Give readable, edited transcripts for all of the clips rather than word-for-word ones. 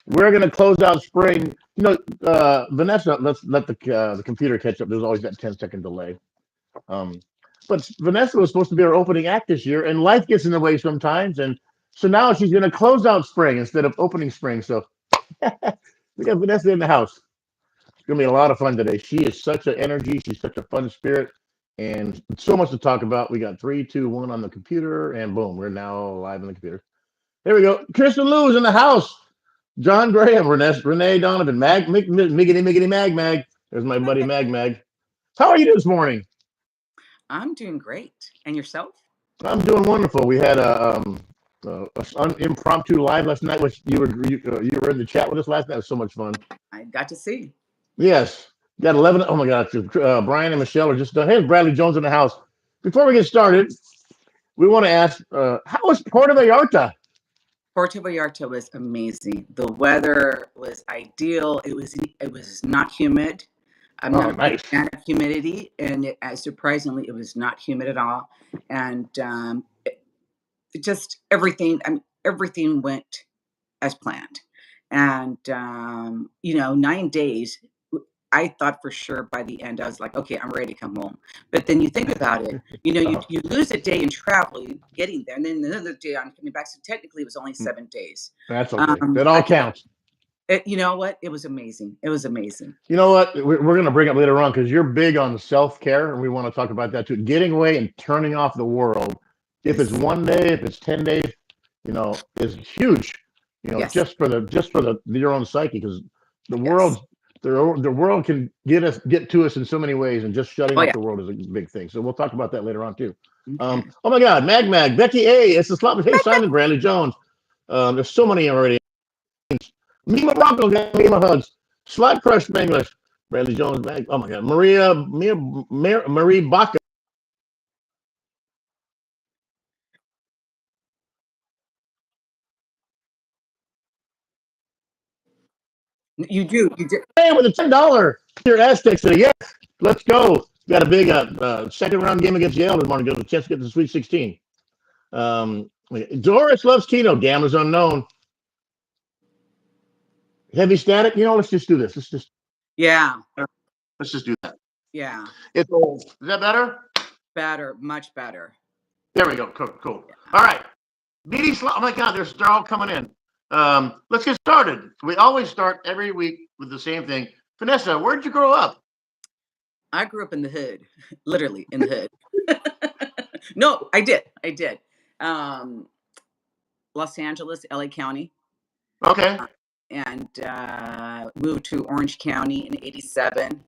We're gonna close out spring. Vanessa, let's let the computer catch up. There's always that 10-second delay. Um, but Vanessa was supposed to be our opening act this year, and life gets in the way sometimes. And so now she's gonna close out spring instead of opening spring. So we got Vanessa in the house. It's gonna be a lot of fun today. She is such an energy. She's such a fun spirit, and so much to talk about. We got three, two, one on the computer, and boom, we're now live on the computer. There we go. Kristen Lou is in the house. John Graham, Renee Donovan, Miggity Miggity Mag Mag. There's my buddy Mag Mag. How are you this morning? I'm doing great. And yourself? I'm doing wonderful. We had an impromptu live last night, which you were in the chat with us last night. It was so much fun. I got to see. Yes, got 11. Oh my God, Brian and Michelle are just done. Hey, Bradley Jones in the house. Before we get started, we want to ask, how was Puerto Vallarta? Puerto Vallarta was amazing. The weather was ideal. It was not humid. I'm not a big fan of humidity, and surprisingly, it was not humid at all. And just everything. Everything went as planned. And 9 days. I thought for sure by the end, I was like, okay, I'm ready to come home. But then you think about it, you lose a day in travel, getting there, and then another day on coming back. So technically, it was only 7 days. That's okay. That all counts. You know what? It was amazing. It was amazing. You know what? We're going to bring up later on because you're big on self-care, and we want to talk about that too. Getting away and turning off the world. If it's 1 day, if it's 10 days, is huge. Just for your own psyche, because the world. The world can get to us in so many ways, and just shutting off the world is a big thing. So we'll talk about that later on too. Okay. Oh my God, Mag, Becky A, it's the slot. Hey, Simon, Bradley Jones. There's so many already. Mima Bronco, Mima Hugs. Slot Crush Spanglish. Bradley Jones, Mag. Oh my God, Marie Baca. You do. Hey, with a $10 your Aztecs today. Yes, let's go. Got a big second round game against Yale this morning. Got a chance to get to the Sweet 16. Doris loves Keno. Gamma's unknown. Heavy static. Let's just do this. Let's just do that. Yeah. It's old. Is that better? Better, much better. There we go. Cool. All right. Oh my God, they're all coming in. Let's get started. We always start every week with the same thing. Vanessa, where did you grow up? I grew up in the hood, literally in the hood. No, I did. Los Angeles, LA County. Okay. And moved to Orange County in '87.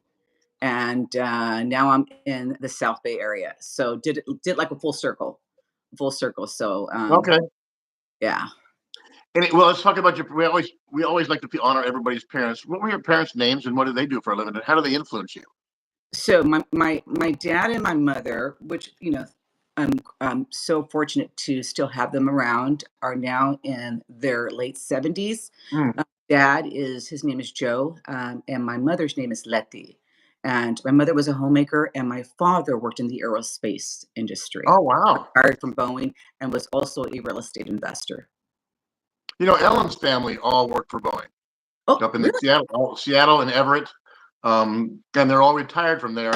And now I'm in the South Bay area. So did like a full circle. So okay. Yeah. Well, let's talk about we always like to honor everybody's parents. What were your parents' names, and what do they do for a living, and how do they influence you? So my dad and my mother, which I'm so fortunate to still have them around, are now in their late 70s. His name is Joe, and my mother's name is Letty. And my mother was a homemaker, and my father worked in the aerospace industry. Oh, wow. Retired from Boeing and was also a real estate investor. Ellen's family all worked for Boeing up in Seattle and Everett. And they're all retired from there.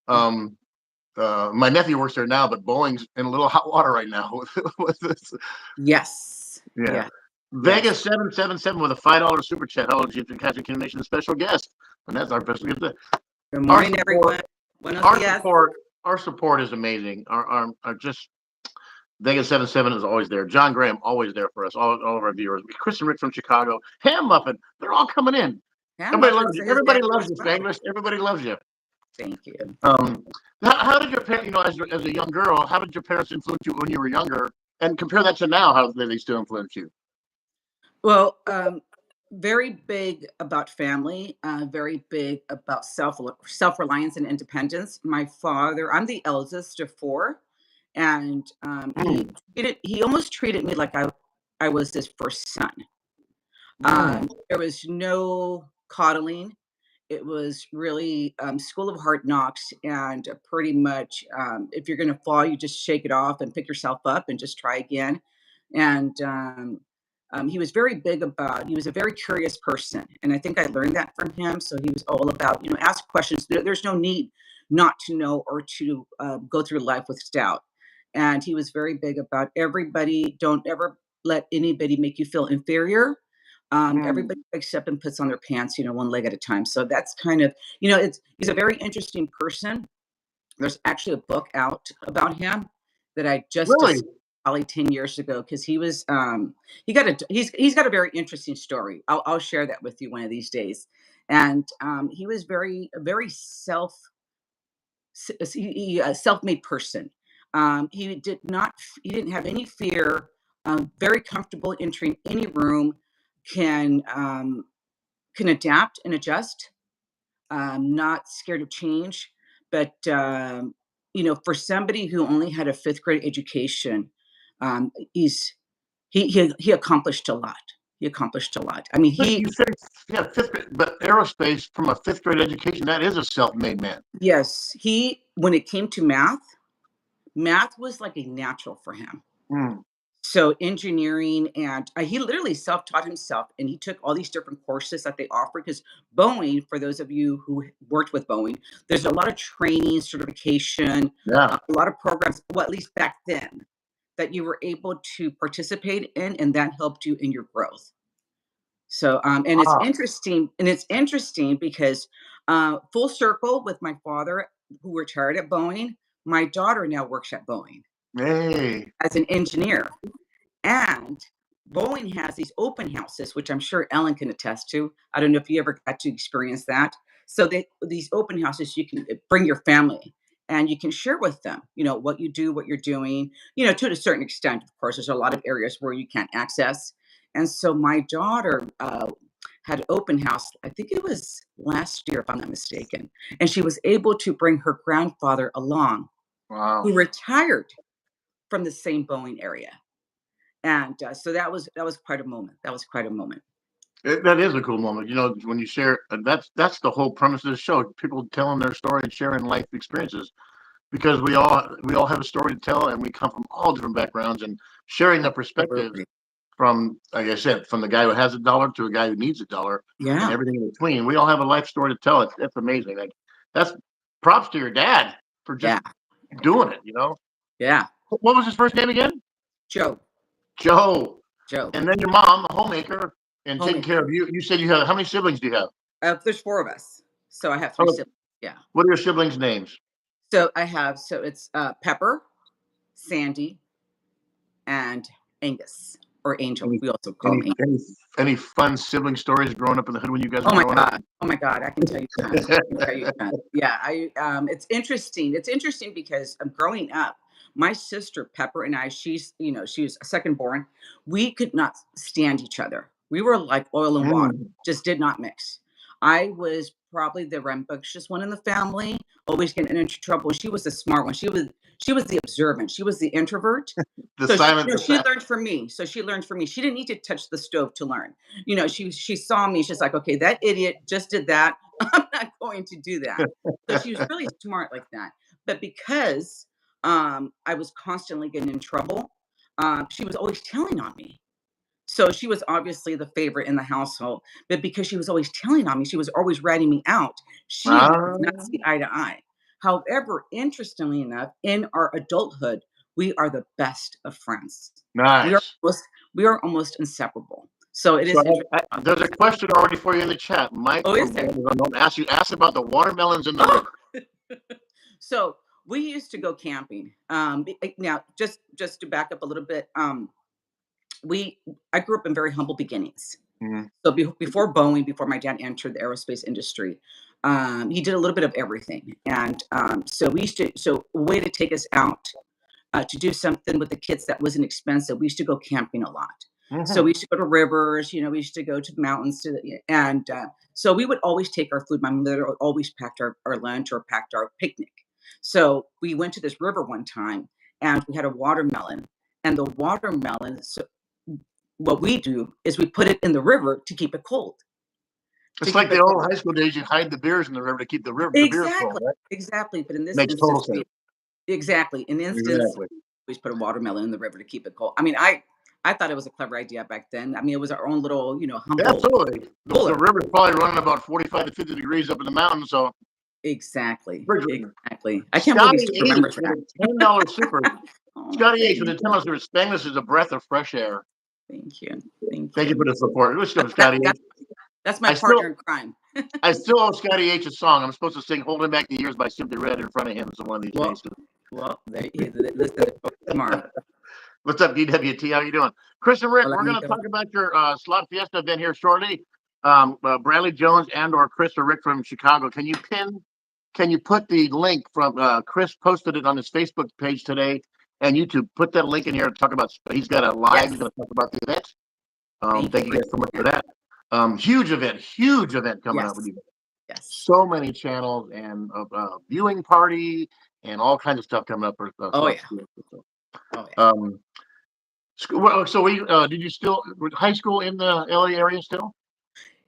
My nephew works there now, but Boeing's in a little hot water right now with this. Yes. Yeah. Vegas 777 with a $5 super chat. Hello, Chief and Catching Communication special guest. And that's our best gift. Good morning, everyone. Our support is amazing. Our just Vegas 77 is always there. John Graham always there for us. All of our viewers. Chris and Rick from Chicago. Ham Muffin. They're all coming in. Everybody loves you. Everybody loves you, Spanglish. Everybody loves you. Thank you. How did your parents, as a young girl, how did your parents influence you when you were younger? And compare that to now, how do they still influence you? Well, very big about family, very big about self-reliance and independence. My father, I'm the eldest of four, and he almost treated me like I was his first son. There was no coddling. It was really school of hard knocks, and pretty much if you're going to fall, you just shake it off and pick yourself up and just try again. And he was very big about, he was a very curious person. And I think I learned that from him. So he was all about, ask questions. There's no need not to know or to go through life with doubt. And he was very big about everybody, don't ever let anybody make you feel inferior. Everybody Mm. wakes up and puts on their pants, one leg at a time. So that's kind of, he's a very interesting person. There's actually a book out about him that I just Really? discovered probably 10 years ago because he's got a very interesting story. I'll share that with you one of these days. And he was very self-made person. He didn't have any fear. Very comfortable entering any room. Can can adapt and adjust. Not scared of change, but for somebody who only had a fifth grade education, he accomplished a lot. He accomplished a lot. I mean, But you said, yeah, fifth grade, but aerospace from a fifth grade education, that is a self-made man. yes, he when it came to math was like a natural for him. Mm. So engineering, and he literally self-taught himself, and he took all these different courses that they offer because Boeing, for those of you who worked with Boeing, there's a lot of training, certification, Yeah. a lot of programs, well, at least back then, that you were able to participate in, and that helped you in your growth. So, and it's Wow. interesting because full circle with my father, who retired at Boeing, my daughter now works at Boeing Hey. as an engineer. And Boeing has these open houses, which I'm sure Ellen can attest to. I don't know if you ever got to experience that. So these open houses, you can bring your family and you can share with them, what you do, what you're doing, to a certain extent. Of course, there's a lot of areas where you can't access. And so my daughter had an open house, I think it was last year, if I'm not mistaken. And she was able to bring her grandfather along, Wow. who retired from the same Boeing area. And so that was quite a moment. That was quite a moment. That is a cool moment. When you share, that's the whole premise of the show. People telling their story and sharing life experiences because we all have a story to tell, and we come from all different backgrounds and sharing the perspectives Absolutely. from, like I said, from the guy who has a dollar to a guy who needs a dollar and Yeah. everything in between. We all have a life story to tell. It's amazing. Like, that's props to your dad for just Yeah. doing it. Yeah. What was his first name again? Joe. Joe. Joe. And then your mom, a homemaker, and taking care Homemaker. of you. You said you have how many siblings do you have? There's four of us. So I have three Oh, siblings. Yeah. what are your siblings' names? So it's Pepper, Sandy, and Angus, or Angel. Any We also call any him Angel. any any fun sibling stories growing up in the hood when you guys were Oh my growing up? god. Oh my god. I can tell you tons. I can tell you tons. Yeah. It's interesting. It's interesting because growing up, my sister Pepper and I, she was a second born. We could not stand each other. We were like oil and water, Mm. just did not mix. I was probably the rambunctious one in the family, always getting into trouble. She was the smart one. She was the observant. She was the introvert. The So she, silent she assassin. learned from me. So she learned from me. She didn't need to touch the stove to learn. She saw me. She's like, okay, that idiot just did that. I'm not going to do that. So she was really smart like that. But because I was constantly getting in trouble, she was always telling on me. So she was obviously the favorite in the household. But because she was always telling on me, she was always ratting me out. She and I did not Ah, see eye to eye. However, interestingly enough, in our adulthood, we are the best of friends. We are nice. almost, we are almost inseparable. So it So is interesting. there's a question already for you in the chat. Mike Oh, is from there? Borders Unknown asked about the watermelons in the Oh, river. so we used to go camping. Now, just to back up a little bit, we I grew up in very humble beginnings. Mhm. So before Boeing, before my dad entered the aerospace industry, he did a little bit of everything. And so a way to take us out to do something with the kids that wasn't expensive, we used to go camping a lot. So we Mhm. used to go to rivers, we used to go to the mountains, and so we would always take our food. My mother always packed our lunch or packed our picnic. So we went to this river one time, and we had a watermelon, and the watermelon. So what we do is we put it in the river to keep it cold, to It's keep like it the old cold. high school days. You hide the beers in the river to keep the beers cold, Exactly, right? exactly. But in this Makes total instance, sense. exactly. In instance, Exactly. we just put a watermelon in the river to keep it cold. I mean, I thought it was a clever idea back then. I mean, it was our own little, humble Absolutely. The cooler. river's probably running about 45 to 50 degrees up in the mountains, so Exactly. refrigerator. Exactly. I can't believe he Scotty still H remembers with that. a $10 super. Oh, Scotty H with a $10 super. Spanglish is a breath of fresh air. thank you. Thank Thank you you. for the support. Let's go, That, Scotty that, H. that's my I partner still in crime. I still owe Scotty H a song. I'm supposed to sing "Holding Back the Years" by Simply Red in front of him. So one of these Well, days. listen tomorrow. What's up, DWT? How you doing, Chris and Rick? Hola, We're going to amigo. talk about your slot fiesta event here shortly. Bradley Jones and or Chris or Rick from Chicago. Can you put the link from Chris posted it on his Facebook page today and YouTube? Put that link in here to talk about. He's got a live. Yes. He's going to talk about the event. Thank Thank you guys so much for that. Huge event coming up with Yes. you. Yes. So many channels and viewing party and all kinds of stuff coming up for Oh, yeah. so, Oh, yeah. so we did you still high school in the LA area still?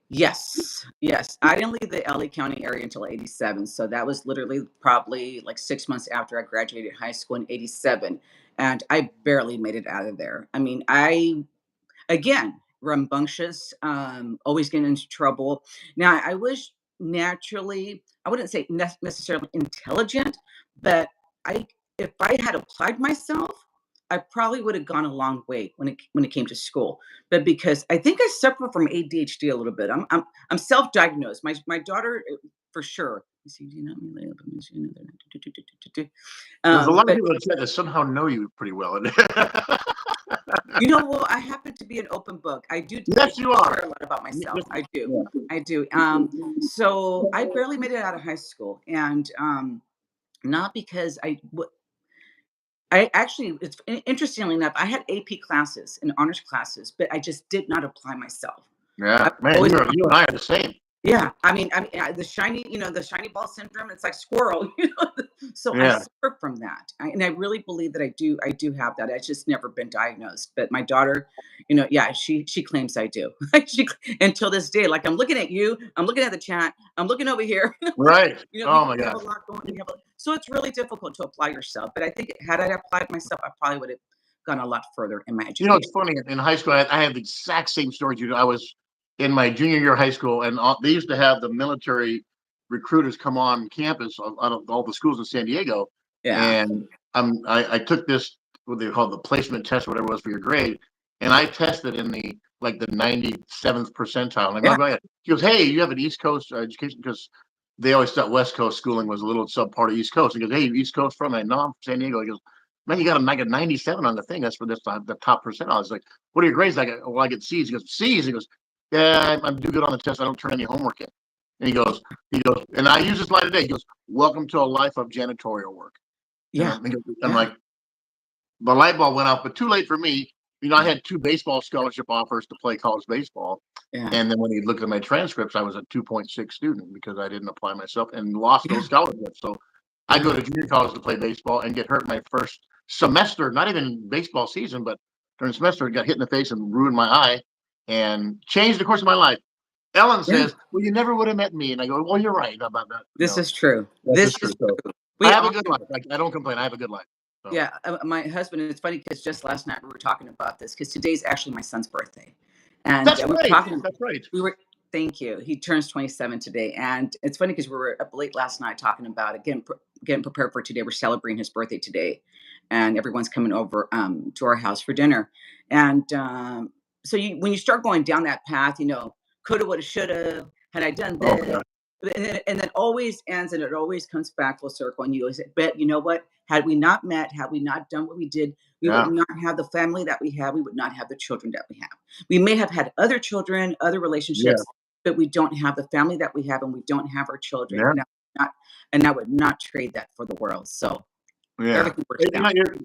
Yes. Yes. I didn't leave the LA County area until 87. So that was literally probably like 6 months after I graduated high school in 87. And I barely made it out of there. I mean, again, rambunctious, always getting into trouble. Now, I was naturally, I wouldn't say necessarily intelligent, but I, if I had applied myself, I probably would have gone a long way when it came to school. But because I think I suffer from ADHD a little bit, I'm self-diagnosed. My daughter, for sure. You see, do you know me? There's a lot of But people that said that somehow know you pretty well. Well, I happen to be an open book. I Yes, do you are. share a lot about myself. Yes, I do. yeah. I do. So I barely made it out of high school, and not because I actually, interestingly enough, I had AP classes and honors classes, but I just did not apply myself. Yeah, I man, always you and I are the same. Yeah, the shiny ball syndrome, it's like squirrel, So I Yeah, suffer from that, and I really believe that I do have that. It's just never been diagnosed. But my daughter, yeah, she claims I do. Until this day, like I'm looking at you, I'm looking at the chat, I'm looking over here. right. Oh my We have a gosh. lot going. So it's really difficult to apply yourself. But I think had I applied myself, I probably would have gone a lot further in my education. It's funny. In high school, I had the exact same story. I was in my junior year of high school, and they used to have the military recruiters come on campus out of all the schools in San Diego. Yeah, And I took this what they call the placement test, whatever it was for your grade, and I tested in the like the 97th percentile. And I'm yeah, like, oh, yeah. He goes, "Hey, you have an East Coast education?" Because they always thought West Coast schooling was a little subpart of East Coast. He goes, "Hey, you East Coast from?" No, I'm from San Diego. He goes, "Man, you got like a 97 on the thing. That's for this the top percentile." I was like, "What are your grades?" Like, "Well, I get C's." He goes, "C's." He goes, "Yeah, I'm do good on the test. I don't turn any homework in." And he goes, and I use this line today. He goes, "Welcome to a life of janitorial work." And yeah, I'm yeah, like, the light bulb went off, but too late for me. I had two baseball scholarship offers to play college baseball. yeah, And then when he looked at my transcripts, I was a 2.6 student because I didn't apply myself and lost yeah, those scholarships. So I go yeah. to junior college to play baseball and get hurt my first semester, not even baseball season, but during the semester, got hit in the face and ruined my eye and changed the course of my life. Ellen Yeah. says, "Well, you never would have met me." And I go, "Well, you're right about that." This is true. That's This just true. is So true. I We have a good often life. I don't complain. I have a good life. So Yeah, my husband, and it's funny because just last night we were talking about this because today's actually my son's birthday, and that's we were right. talking. That's right. We were Thank you. He turns 27 today, and it's funny because we were up late last night talking about it, getting prepared for today. We're celebrating his birthday today, and everyone's coming over to our house for dinner. And so when you start going down that path, coulda, woulda, shoulda, had I done Oh this, yeah. and then always ends, and it always comes back full circle. And you always say, "Bet you know what? Had we not met, had we not done what we did, we would Yeah. not have the family that we have. We would not have the children that we have. We may have had other children, other Yeah. relationships, but we don't have the family that we have, and we don't have our children. Yeah. And I would not trade that for the world. So Yeah. everything works down. You're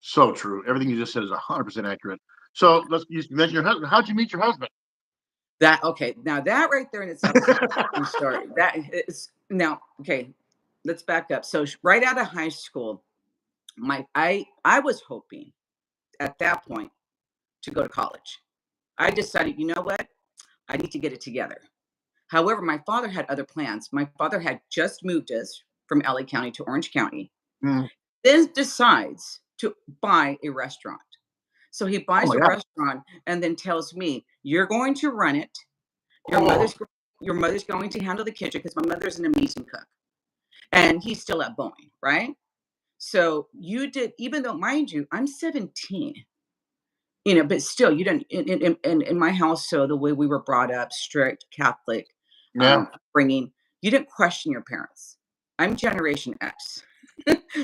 so true. Everything you just said is 100% accurate. So you mention your husband. How'd you meet your husband? That Okay. Now that right there in itself is an interesting story. That is now okay. Let's back up. So right out of high school, I was hoping at that point to go to college. I decided, you know what? I need to get it together. However, my father had other plans. My father had just moved us from LA County to Orange County, Mm, then decides to buy a restaurant. So he Oh buys my a God. restaurant and then tells me, "You're going to run it. Your Oh, mother's your mother's going to handle the kitchen," because my mother's an amazing cook, and he's still at Boeing, right? So you did, even though, mind you, I'm 17, but still, you don't in my house. So the way we were brought up, strict Catholic yeah. upbringing, you didn't question your parents. I'm Generation X.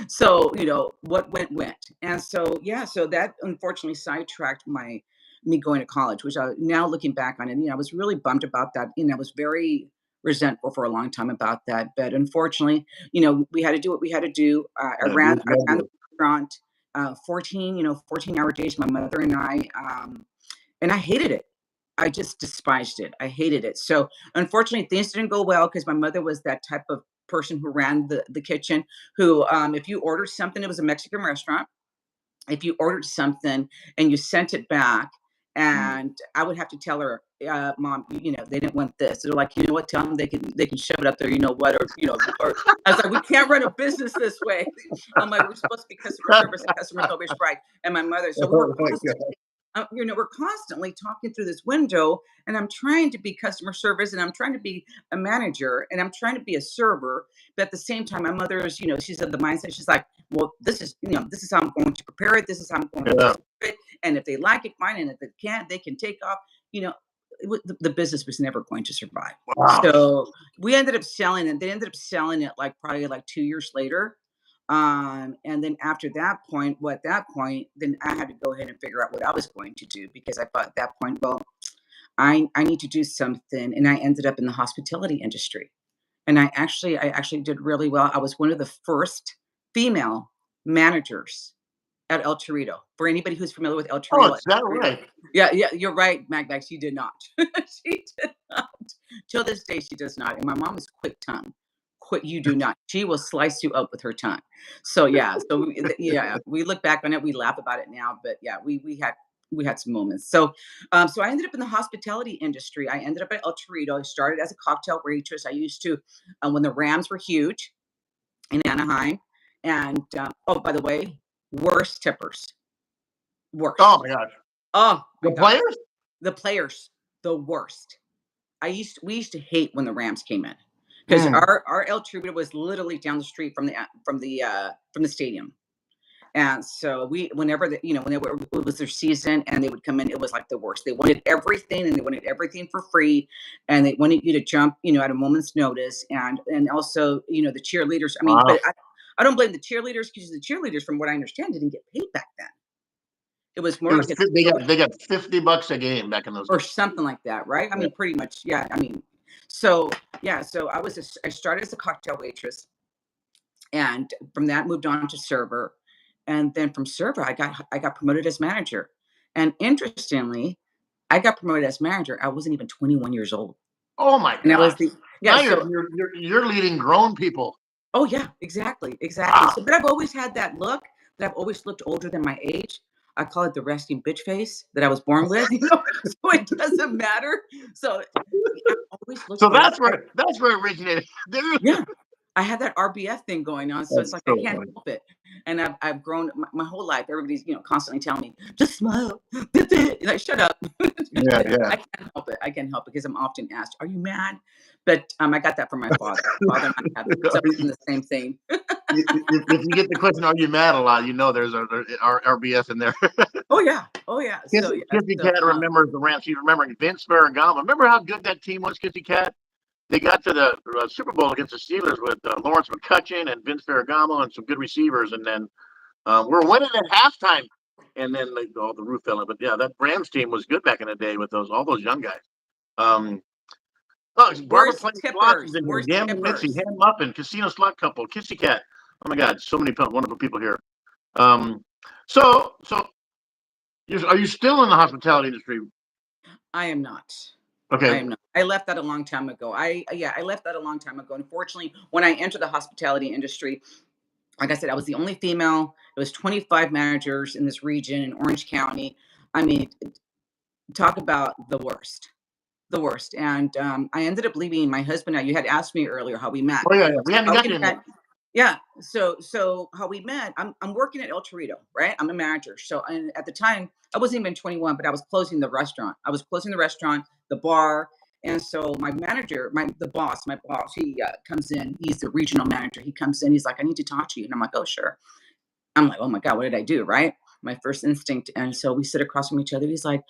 So what went, and so yeah, so that unfortunately sidetracked me going to college, which I now looking back on it, I was really bummed about that. I was very resentful for a long time about that, but unfortunately, we had to do what we had to do. I Yeah, do ran what you I gotta ran the do. restaurant, 14-hour days, my mother and I, and I hated it. I just despised it. I hated it. So unfortunately, things didn't go well because my mother was that type of person who ran the kitchen. Who, if you ordered something, it was a Mexican restaurant. If you ordered something and you sent it back, Mm. and I would have to tell her, "Mom, they didn't want this." They're like, "You know what? Tell them they can shove it up there. You know what? Or I was like, "We can't run a business this way." I'm like, "We're supposed to be customer service, and customers always right." And my mother, so we were Oh my constantly God. we're constantly talking through this window, and I'm trying to be customer service, and I'm trying to be a manager, and I'm trying to be a server. But at the same time, my mother is, she's of the mindset. She's like, "Well, this is how I'm going to prepare it. This is how I'm going to Yeah. serve it. And if they like it, fine. And if they can't, they can take off." You know, the business was never going to survive. Wow. So we ended up selling it. They ended up selling it like probably like 2 years later. And then after that point, then I had to go ahead and figure out what I was going to do, because I thought at that point, well, I need to do something. And I ended up in the hospitality industry. And I actually did really well. I was one of the first female managers at El Torito. For anybody who's familiar with El Oh, Torito, it's that right. yeah, yeah, you're right, Magdax. She did not. She did not. Till this day, she does not. And my mom is quick tongue. Quick, you do not. She will slice you up with her tongue. So yeah, yeah, we look back on it, we laugh about it now, but yeah, we had some moments. So I ended up in the hospitality industry. I ended up at El Torito. I started as a cocktail waitress. I used to, when the Rams were huge in Anaheim, and oh, by the way, worst tippers, Oh worst. my gosh. Oh my The God. players? The players, the worst. We used to hate when the Rams came in, because Mm. our El Tribuna was literally down the street from the stadium. And so whenever it was their season and they would come in, it was like the worst. They wanted everything, and they wanted everything for free, and they wanted you to jump, at a moment's notice. And also, the cheerleaders. I mean, Wow. but I don't blame the cheerleaders, because the cheerleaders, from what I understand, didn't get paid back then. It was more It like was they got $50 a game back in those or days. something like that, right? I Yeah. mean, pretty much, yeah. I mean, so yeah, so I started as a cocktail waitress, and from that moved on to server, and then from server I got promoted as manager. And interestingly, I got promoted as manager. I wasn't even 21 years old, Oh my and I was gosh. the yeah. Now So you're leading grown people. oh yeah, exactly, exactly. Wow. So, but I've always had that look, that I've always looked older than my age. I call it the resting bitch face that I was born with, so it doesn't matter. So I always looked So older. that's where it originated. Dude. Yeah, I have that RBF thing going on, so it's That's like I so can't funny. help it. And I've grown my whole life. Everybody's constantly telling me, "Just smile." Like, shut up. Yeah, yeah. I can't help it. I can't help it because I'm often asked, "Are you mad?" But I got that from my father. My father and I have suffered from the same thing. If you get the question, "Are you mad?" a lot, there's our RBF in there. Oh yeah, oh yeah. So yeah, Kissy so Cat remembers the Rams. She's remembering Vince Ferragamo. Remember how good that team was, Kissy Cat? They got to the Super Bowl against the Steelers with Lawrence McCutcheon and Vince Ferragamo and some good receivers, and then we're winning at halftime, and then the roof fell in. But yeah, that Rams team was good back in the day with all those young guys. Um, Barbara where's playing slots is tippers? in here. Where's Gambling Mitzi, tippers? Ham Muffin, Casino Slot Couple, Kissy Cat. Oh my God, so many wonderful people here. Um, so are you still in the hospitality industry? I am not. I Okay. am not. I left that a long time ago. I left that a long time ago. Unfortunately, when I entered the hospitality industry, like I said, I was the only female. It was 25 managers in this region in Orange County. I mean, talk about the worst, the worst. And I ended up leaving my husband. Now, you had asked me earlier how we met. Oh yeah, yeah. We So haven't how got we you in met? there. Yeah. So how we met, I'm working at El Torito, right? I'm a manager. So and at the time, I wasn't even 21, but I was closing the restaurant. I was closing the restaurant, the bar. And so my manager, my boss, he comes in. He's the regional manager. He comes in. He's like, I need to talk to you. And I'm like, oh, sure. I'm like, oh my God, what did I do? Right. My first instinct. And so we sit across from each other. He's like,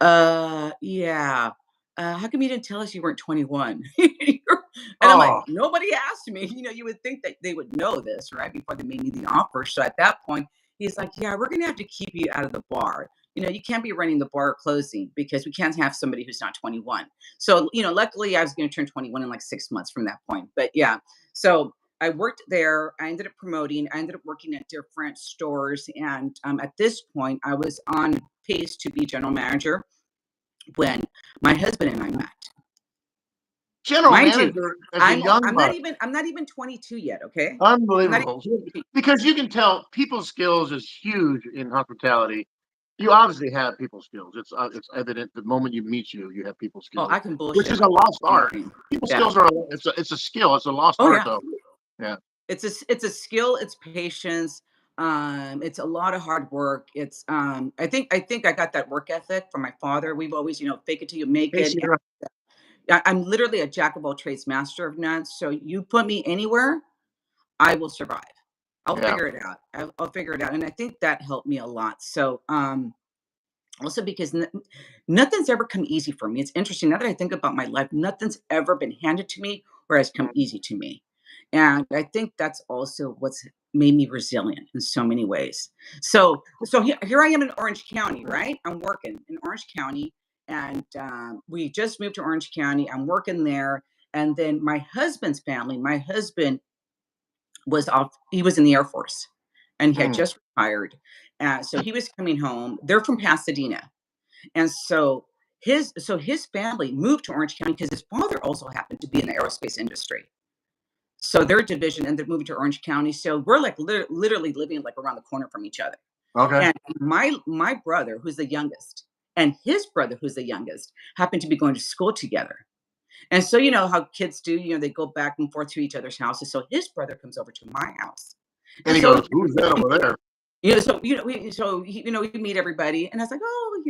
yeah. How come you didn't tell us you weren't 21? And I'm like, Oh, nobody asked me. You would think that they would know this, right? Before they made me the offer. So at that point, he's like, yeah, we're going to have to keep you out of the bar. You can't be running the bar closing because we can't have somebody who's not 21. So, luckily I was going to turn 21 in like 6 months from that point. But yeah, so I worked there. I ended up promoting. I ended up working at different stores. And at this point, I was on pace to be general manager when my husband and I met. general Mind you, manager as a young I'm not even 22 yet. Okay, I'm not unbelievable. even. Because you can tell people skills is huge in hospitality. You obviously have people skills. It's evident the moment you meet you, you have people Oh, skills, I can which bullshit is a lost art. anything. People Yeah. skills are it's a skill. It's a lost Oh art yeah. though. Yeah. It's a skill. It's patience. It's a lot of hard work. I think I got that work ethic from my father. We've always, fake it till you make it. Basically, I'm literally a jack of all trades, master of none. So you put me anywhere, I will survive. I'll yeah. figure it out. I'll figure it out, and I think that helped me a lot. So, also because nothing's ever come easy for me. It's interesting now that I think about my life. Nothing's ever been handed to me or has come Mm. easy to me, and I think that's also what's made me resilient in so many ways. So here I am in Orange County, right? I'm working in Orange County, and we just moved to Orange County. I'm working there, and then my husband's family. My husband was off. He was in the Air Force, and he had Mm. just retired. So he was coming home. They're from Pasadena, and so his family moved to Orange County because his father also happened to be in the aerospace industry. So their division ended up moving to Orange County. So we're like literally living like around the corner from each other. Okay. And my brother, who's the youngest, and his brother, who's the youngest, happened to be going to school together. And so you know how kids do, they go back and forth to each other's houses. So his brother comes over to my house. And And he so goes, "Who's that over there?" we meet everybody, and I was like, oh,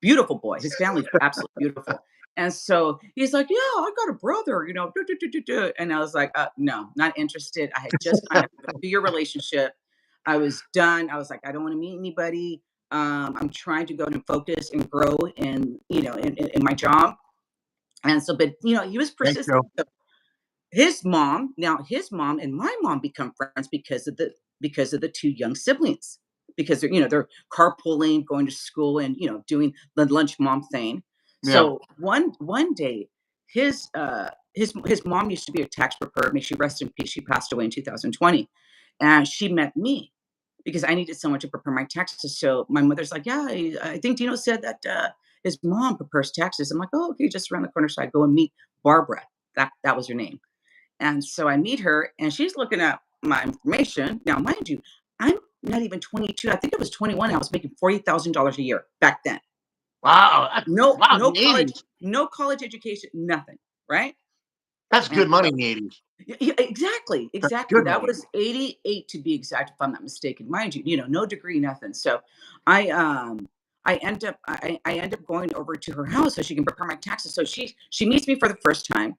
beautiful boy. His family's absolutely beautiful. And so he's like, yeah, I got a brother, duh, duh, duh, duh, duh. And I was like, no, not interested. I had just kind of a 2-year relationship. I was done. I was like, I don't want to meet anybody. I'm trying to go and focus and grow in my job. And so, but he was Thanks, persistent. Joe. So his mom and my mom become friends because of the two young siblings, because they're carpooling, going to school, and doing the lunch mom thing. Yeah. So one day, his mom used to be a tax preparer. May she rest in peace. She passed away in 2020, and she met me because I needed someone to prepare my taxes. So my mother's like, yeah, I think Dino said that his mom prepares taxes. I'm like, oh, okay, just around the corner. So I go and meet Barbara. That was her name. And so I meet her, and she's looking at my information. Now, mind you, I'm not even 22. I think I was 21. I was making $40,000 a year back then. Wow. No, Wow. In no the college, '80s, no college education, nothing. Right. that's And good money so, in the '80s. yeah, exactly, That's exactly. good That money. was 88 to be exact, if I'm not mistaken. Mind you, no degree, nothing. So I I end up going over to her house so she can prepare my taxes. So she meets me for the first time,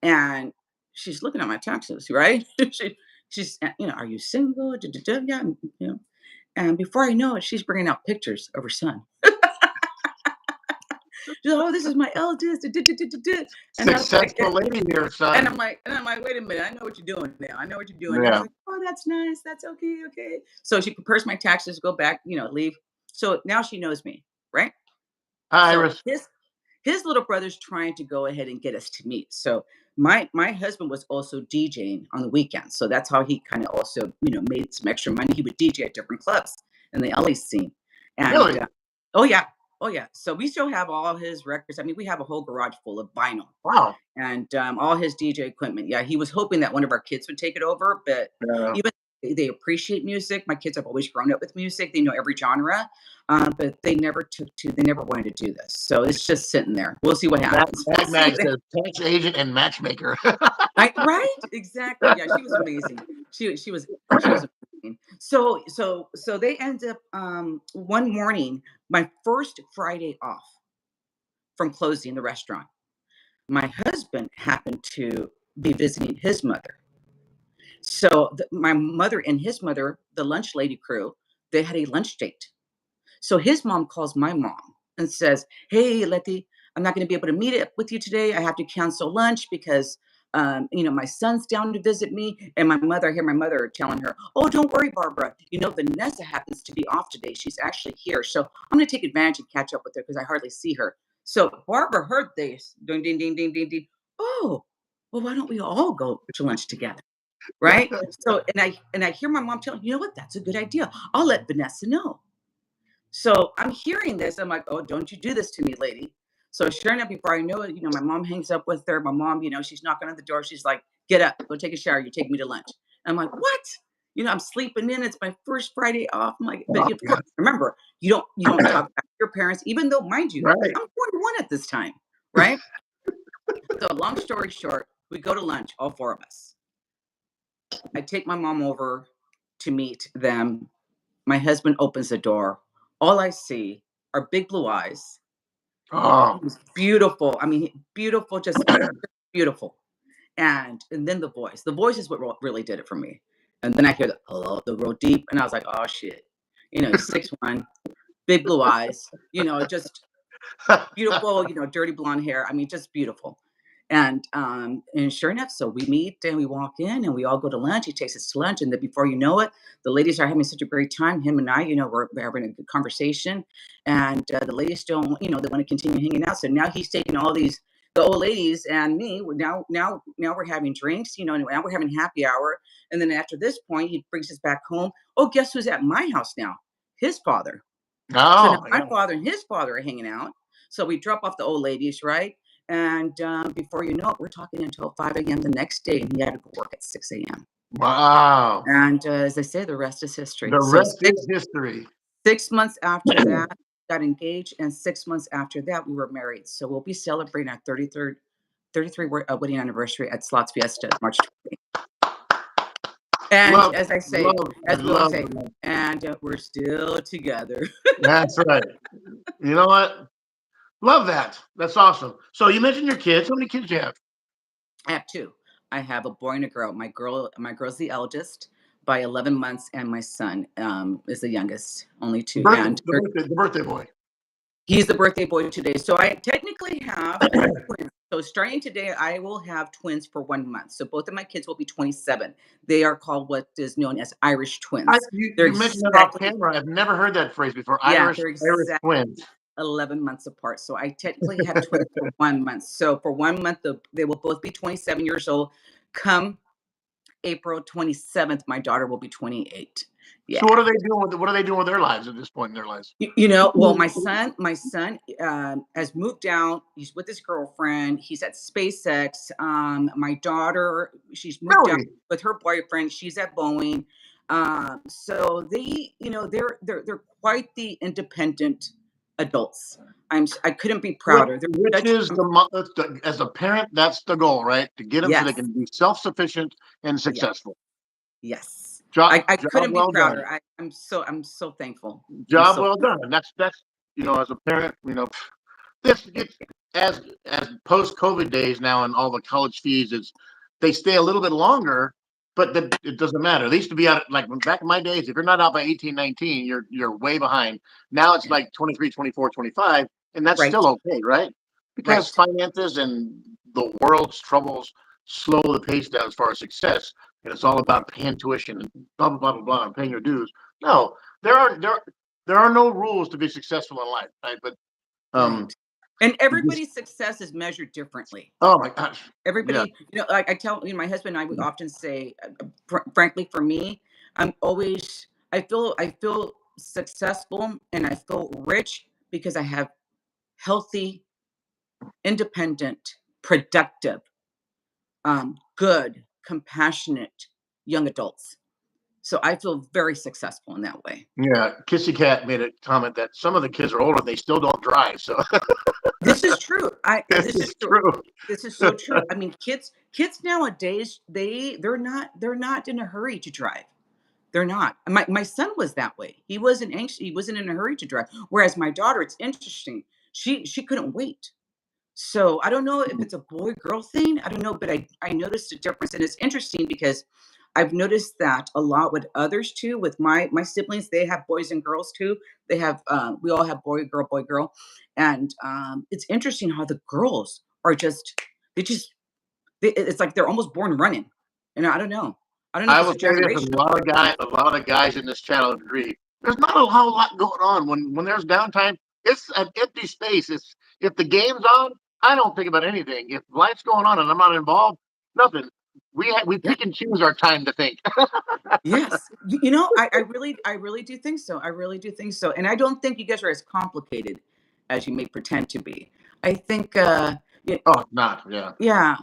and she's looking at my taxes, right? she's, are you single? Da, da, da, yeah, And before I know it, she's bringing out pictures of her son. She's like, oh, this is my eldest. Da, da, da, da, da, da. And I was like, Successful lady here, and son. I'm like, wait a minute, I know what you're doing now. I know what you're doing. And I was Yeah. like, oh, that's nice. That's okay, okay. So she prepares my taxes, go back, leave. So now she knows me, right? Hi, So Iris. his little brother's trying to go ahead and get us to meet. So my husband was also DJing on the weekends. So that's how he kind of also, made some extra money. He would DJ at different clubs in the LA scene. And Really? oh yeah. Oh yeah. So we still have all his records. I mean, we have a whole garage full of vinyl Wow. and all his DJ equipment. Yeah, he was hoping that one of our kids would take it over, but Yeah. even they appreciate music. My kids have always grown up with music. They know every genre, but they never wanted to do this. So it's just sitting there. We'll see what happens. We'll Mag see Mag what says tax agent and matchmaker. right? Exactly. Yeah, she was amazing. She was amazing. So they end up one morning, my first Friday off from closing the restaurant. My husband happened to be visiting his mother. So my mother and his mother, the lunch lady crew, they had a lunch date. So his mom calls my mom and says, "Hey, Letty, I'm not going to be able to meet up with you today. I have to cancel lunch because, my son's down to visit me." And I hear my mother telling her, "Oh, don't worry, Barbara. Vanessa happens to be off today. She's actually here. So I'm going to take advantage and catch up with her because I hardly see her." So Barbara heard this. Ding, ding, ding, ding, ding, ding. Oh, well, why don't we all go to lunch together? Right. So, and I hear my mom telling, what? That's a good idea. I'll let Vanessa know. So I'm hearing this. I'm like, "Oh, don't you do this to me, lady." So sure enough, before I know it, my mom hangs up with her. My mom, she's knocking on the door. She's like, "Get up, go take a shower. You take me to lunch." I'm like, "What?" I'm sleeping in. It's my first Friday off. I'm like, but Oh, of course, God. remember, you don't talk back to your parents, even though, mind you, Right. I'm 41 at this time, right? So long story short, we go to lunch, all four of us. I take my mom over to meet them. My husband opens the door. All I see are big blue eyes. He Oh, was beautiful. I mean, beautiful, just beautiful. And then the voice. The voice is what really did it for me. And then I hear the hello, the real deep, and I was like, "Oh shit." He's 6'1", big blue eyes, just beautiful, dirty blonde hair. I mean, just beautiful. And sure enough, so we meet and we walk in and we all go to lunch. He takes us to lunch, and then before you know it, the ladies are having such a great time. Him and I, we're having a good conversation, and the ladies don't, they want to continue hanging out. So now he's taking all these the old ladies and me. Now we're having drinks, and now we're having happy hour. And then after this point, he brings us back home. Oh, guess who's at my house now? His father. So now no, my yeah. father and his father are hanging out. So we drop off the old ladies, right? And before you know it, we're talking until 5 a.m. the next day, and he had to go work at 6 a.m. Wow. And as I say, the rest is history. The So rest is history. 6 months after that, got engaged, and 6 months after that, we were married. So we'll be celebrating our 33 wedding anniversary at Slots Fiesta, March 20th. And Love, as I say, love, as and we always love. say, and we're still together. That's right. You know what? Love that. That's awesome. So you mentioned your kids. How many kids do you have? I have two. I have a boy and a girl. My girl's the eldest by 11 months, and my son is the youngest, only The two. birthday, And the birthday boy. he's the birthday boy today. So I technically have twins. So starting today, I will have twins for 1 month. So both of my kids will be 27. They are called what is known as Irish twins. They're You mentioned that off exactly, camera. I've never heard that phrase before. yeah, Irish they're Irish exactly twins. 11 months apart. So I technically have twins for 1 month. So for 1 month, they will both be 27 years old. Come April 27th, my daughter will be 28. Yeah. So what are they doing with their lives at this point in their lives? Well, my son has moved out. He's with his girlfriend. He's at SpaceX. My daughter, she's moved out Really? with her boyfriend. She's at Boeing. So they're quite the independent adults. I couldn't be prouder. They're Which such is as a parent, that's the goal, right? To get them so they yes, can be self-sufficient and yes, successful. yes. Job I job couldn't be well done. prouder. I'm so thankful. I'm Job so well done. That's as a parent, this gets as post COVID days now, and all the college fees is they stay a little bit longer, but then it doesn't matter. They used to be out like back in my days. If you're not out by 18, 19, you're way behind. Now it's yeah. like 23, 24, 25, and that's Right, still okay, right? Because right. finances and the world's troubles slow the pace down as far as success, and it's all about paying tuition and blah blah blah blah blah and paying your dues. No, there are no rules to be successful in life, right? But um, Right. And just, everybody's success is measured differently. oh my gosh, yeah. Everybody, like I tell, my husband and I would often say, frankly, for me, I feel successful and I feel rich because I have healthy, independent, productive, good, compassionate young adults. So I feel very successful in that way. Yeah, Kissy Cat made a comment that some of the kids are older, they still don't drive. So This is true. this This is is true. true. This is so true. I mean, kids nowadays, they're not in a hurry to drive. They're not. My son was that way. He wasn't anxious. He wasn't in a hurry to drive. Whereas my daughter, it's interesting. She couldn't wait. So I don't know if it's a boy girl thing. I don't know, but I noticed a difference, and it's interesting because I've noticed that a lot with others too. With my siblings, they have boys and girls too. They have we all have boy girl, and it's interesting how the girls are they just it's like they're almost born running, and I don't know. I don't know if I it's will a say this, and generational thing. a lot of guys in this channel agree. There's not a whole lot going on when there's downtime. It's an empty space. It's if the game's on, I don't think about anything. If life's going on and I'm not involved, nothing. We Yeah. pick and choose our time to think. Yes. I really do think so. I really do think so. And I don't think you guys are as complicated as you may pretend to be. I think, y- Oh, not yeah. yeah,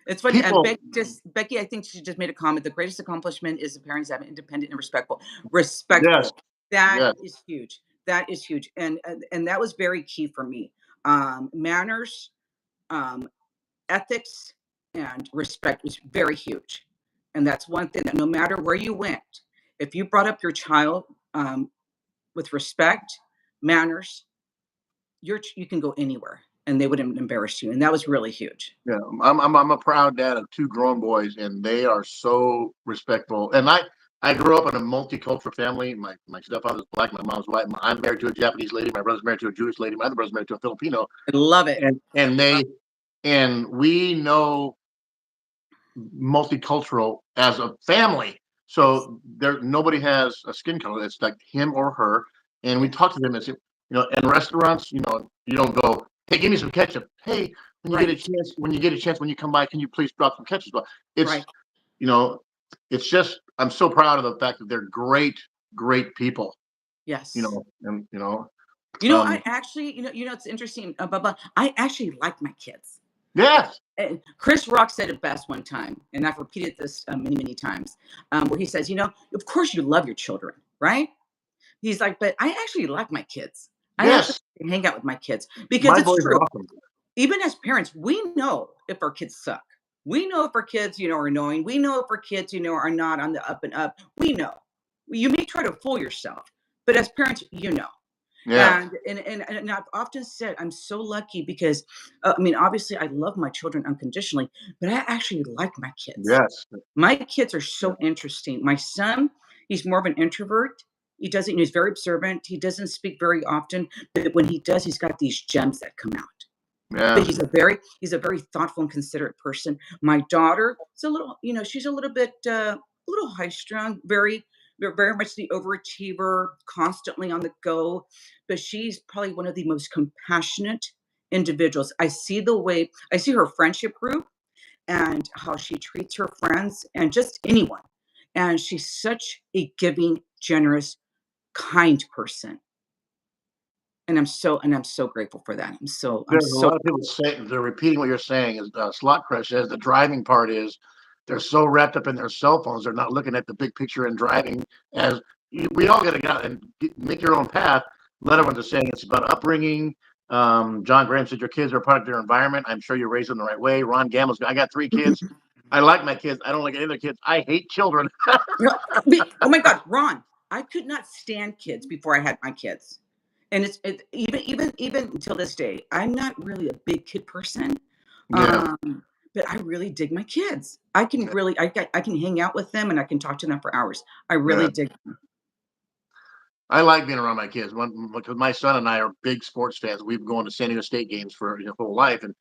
it's funny. And People, Becky, I think she just made a comment. The greatest accomplishment is the parents having independent and respectful. yes, Respectful. That yes. is huge. That is huge. And that was very key for me. Manners, um, ethics and respect was very huge. And that's one thing that no matter where you went, if you brought up your child with respect, manners, you can go anywhere and they wouldn't embarrass you. And that was really huge. Yeah, I'm a proud dad of two grown boys, and they are so respectful. And I grew up in a multicultural family. My stepfather's black, my mom's white. I'm married to a Japanese lady. My brother's married to a Jewish lady. My other brother's married to a Filipino. I love it. And we know multicultural as a family. Yes. So there nobody has a skin color. It's like him or her. And we Yeah. talk to them as if, in restaurants, you don't go, hey, give me some ketchup. Hey, Right. when you come by, can you please drop some ketchup? Well, it's Right. you know, it's just I'm so proud of the fact that they're great, great people. Yes. And I um, actually, it's interesting. I actually like my kids. yes, And Chris Rock said it best one time, and I've repeated this many, many times, where he says, of course you love your children, right? He's like, but I actually like my kids. I actually yes, hang out with my kids because my it's boys are true. awesome. Even as parents, we know if our kids suck. We know if our kids, are annoying. We know if our kids, are not on the up and up. We know. You may try to fool yourself, but as parents, you know. Yeah, And I've often said I'm so lucky because I mean, obviously, I love my children unconditionally, but I actually like my kids. yes, My kids are yeah, so interesting. My son, he's more of an introvert. He's very observant. He doesn't speak very often, but when he does, he's got these gems that come out. But yes. he's a very thoughtful and considerate person. My daughter is a little, she's a little bit a little high strung, very much the overachiever, constantly on the go, but she's probably one of the most compassionate individuals. I see her friendship group and how she treats her friends and just anyone. And she's such a giving, generous, kind person. And I'm so grateful for that. I'm There's a so lot of people saying they're repeating what you're saying. Is Slot Crush says the driving part is they're so wrapped up in their cell phones, they're not looking at the big picture and driving. As we all got to go and make your own path. Letterman's is saying it's about upbringing. John Graham said your kids are a part of their environment. I'm sure you raised them the right way. Ron Gamble's, I got 3 kids. I like my kids. I don't like any other kids. I hate children. Yeah, oh my God, Ron, I could not stand kids before I had my kids. And even until this day, I'm not really a big kid person. Yeah. But I really dig my kids. I can hang out with them and I can talk to them for hours. I Yeah. really dig them. I like being around my kids because my son and I are big sports fans. We've been going to San Diego State games for whole life, and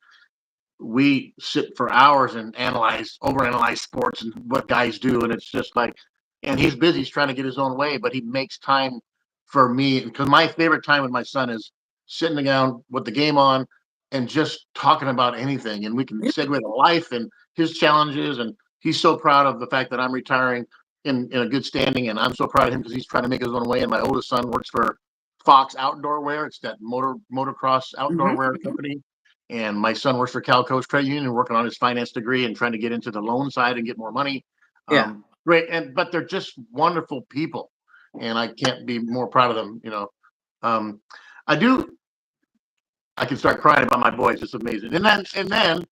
we sit for hours and overanalyze sports and what guys do, and it's just like, and he's busy, he's trying to get his own way, but he makes time for me because my favorite time with my son is sitting down with the game on and just talking about anything, and we can segue to life and his challenges, and he's so proud of the fact that I'm retiring in a good standing, and I'm so proud of him because he's trying to make his own way. And my oldest son works for Fox Outdoor Wear. It's that motocross outdoor Mhm, wear mhm. company, and my son works for Cal Coast Credit Union, working on his finance degree and trying to get into the loan side and get more money. Yeah. great, but they're just wonderful people, and I can't be more proud of them. Um, I do. I can start crying about my boys. It's amazing. And then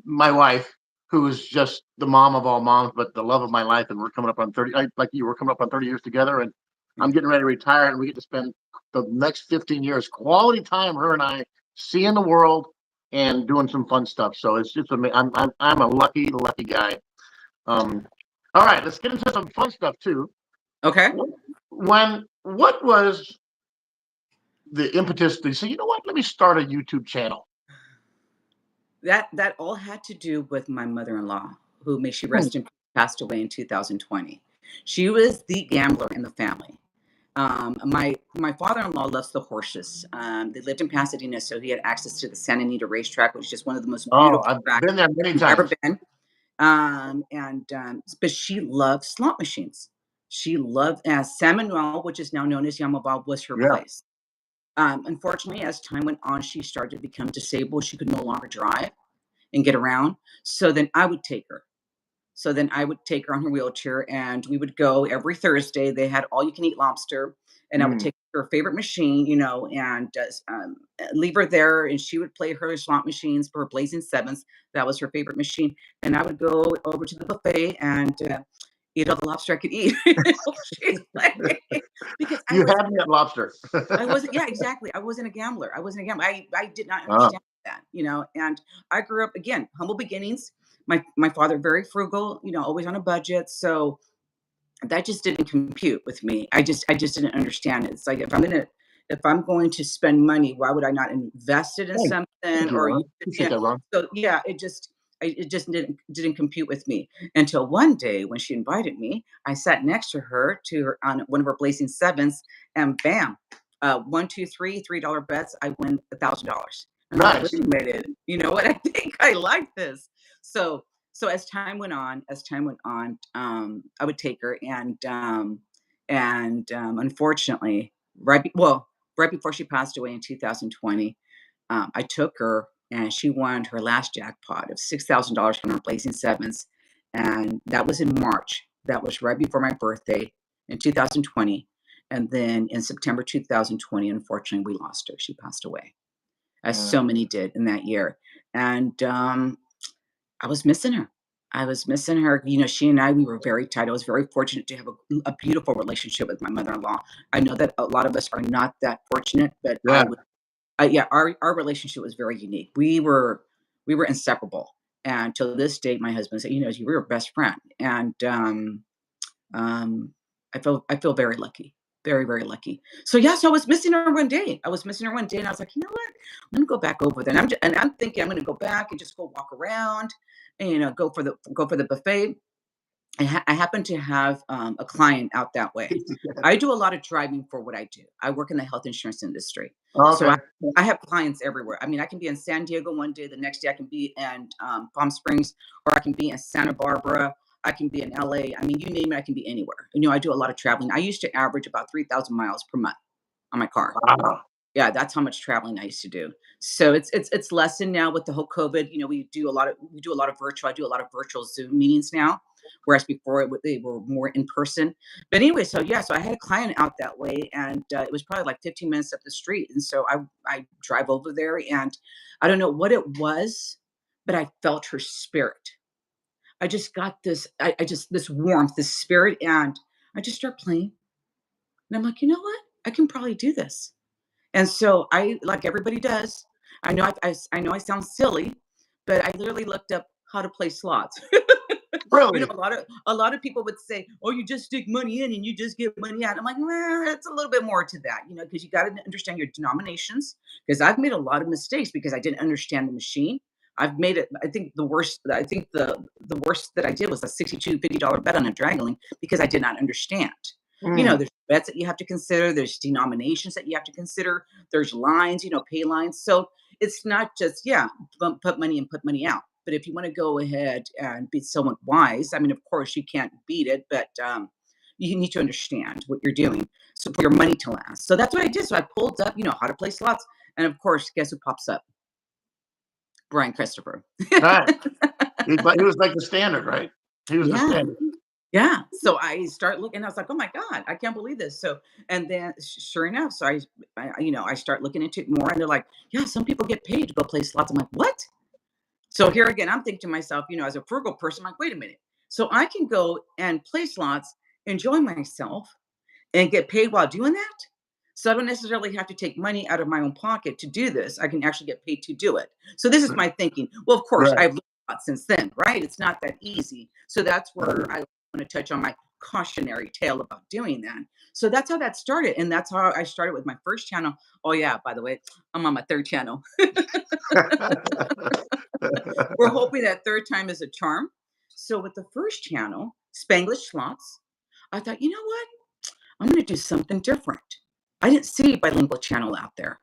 my wife, who is just the mom of all moms, but the love of my life, and we're coming up on 30. Like you, we're coming up on 30 years together, and I'm Yeah. getting ready to retire, and we get to spend the next 15 years quality time, her and I, seeing the world and doing some fun stuff. So it's just amazing. I'm a lucky guy. Um, all right, let's get into some fun stuff too. Okay. What was the impetus to say, you know what? Let me start a YouTube channel. That all had to do with my mother-in-law, who, may she Hmm. rest in peace, passed away in 2020. She was the gambler in the family. My father-in-law loves the horses. They lived in Pasadena, so he had access to the Santa Anita racetrack, which is just one of the most Oh, beautiful I've tracks been there many you've ever times. been. But she loved slot machines. She loved, San Manuel, which is now known as Yamabal, was her Yeah, place. Unfortunately, as time went on, she started to become disabled. She could no longer drive and get around. So then I would take her. So then I would take her on her wheelchair, and we would go every Thursday. They had all you can eat lobster, and I would mm, take her favorite machine, and leave her there, and she would play her slot machines for her Blazing Sevens. That was her favorite machine, and I would go over to the buffet and eat all the lobster I could eat. She's playing because you had me at lobster. I wasn't, yeah, exactly. I wasn't a gambler. I wasn't a gambler. I did not Ah, understand that, and I grew up, again, humble beginnings. My father, very frugal, always on a budget. So that just didn't compute with me. I just didn't understand it. It's like, if I'm going to spend money, why would I not invest it in thank, something thank you, or Ron. use it? Appreciate Yeah. that, Ron. So yeah, it just didn't compute with me until one day when she invited me. I sat next to her on one of her Blazing Sevens, and bam, one, two, three, $3 bets. I win $1,000. I'm like, wait Nice. a minute, you know what? I think I like this. So so as time went on, I would take her, and unfortunately, right before she passed away in 2020, I took her, and she won her last jackpot of $6,000 from her Blazing Sevens, and that was in March. That was right before my birthday in 2020, and then in September 2020, unfortunately, we lost her. She passed away, as Yeah. so many did in that year, and I was missing her. I was missing her. She and I, we were very tight. I was very fortunate to have a beautiful relationship with my mother-in-law. I know that a lot of us are not that fortunate, but Yeah. yeah, our relationship was very unique. We were inseparable, and to this date, my husband said, "You were best friend," and um, I feel very lucky, very, very lucky. So yeah, so I was missing her one day. And I was like, you know what? Let me go back over there. And I'm thinking I'm going to go back and just go walk around, and go for the buffet. I happen to have a client out that way. I do a lot of driving for what I do. I work in the health insurance industry, so I Okay. I have clients everywhere. I mean, I can be in San Diego one day, the next day I can be in Palm Springs, or I can be in Santa Barbara. I can be in LA. I mean, you name it, I can be anywhere. I do a lot of traveling. I used to average about 3,000 miles per month on my car. Wow. Yeah, that's how much traveling I used to do. So it's lessened now with the whole COVID. We do a lot of virtual. I do a lot of virtual Zoom meetings now, whereas before they were more in person. But anyway, so yeah, so I had a client out that way, and it was probably like 15 minutes up the street, and so I drive over there, and I don't know what it was, but I felt her spirit. I just got this. I just this warmth, this spirit, and I just start playing, and I'm like, you know what? I can probably do this. And so I, like everybody does, I know I sound silly, but I literally looked up how to play slots. Really? A lot of people would say, "Oh, you just stick money in and you just get money out." I'm like, "Well, it's a little bit more to that, because you got to understand your denominations." Because I've made a lot of mistakes because I didn't understand the machine. I've made it. I think the worst. I think the worst that I did was a $62.50 bet on a Dragling because I did not understand. Mm, There's bets that you have to consider. There's denominations that you have to consider. There's lines, pay lines. So it's not just, yeah, put money in, put money out. But if you want to go ahead and be somewhat wise, I mean, of course, you can't beat it, but you need to understand what you're doing so for your money to last. So that's what I did. So I pulled up, how to play slots. And of course, guess who pops up? Brian Christopher. nice. But he was like the standard, right? He was the Yeah. standard. Yeah. So I start looking. I was like, "Oh my god, I can't believe this." So, and then sure enough, so I start looking into it more, and they're like, "Yeah, some people get paid to go play slots." I'm like, "What?" So here again, I'm thinking to myself, as a frugal person, I'm like, "Wait a minute. So I can go and play slots, enjoy myself, and get paid while doing that? So I don't necessarily have to take money out of my own pocket to do this. I can actually get paid to do it." So this is my thinking. Well, of course, Right. I've learned a lot since then, right? It's not that easy. So that's where I want to touch on my cautionary tale about doing that. So that's how that started. And that's how I started with my first channel. Oh, yeah, by the way, I'm on my third channel. We're hoping that third time is a charm. So with the first channel, Spanglish Slots, I thought, you know what? I'm going to do something different. I didn't see a bilingual channel out there.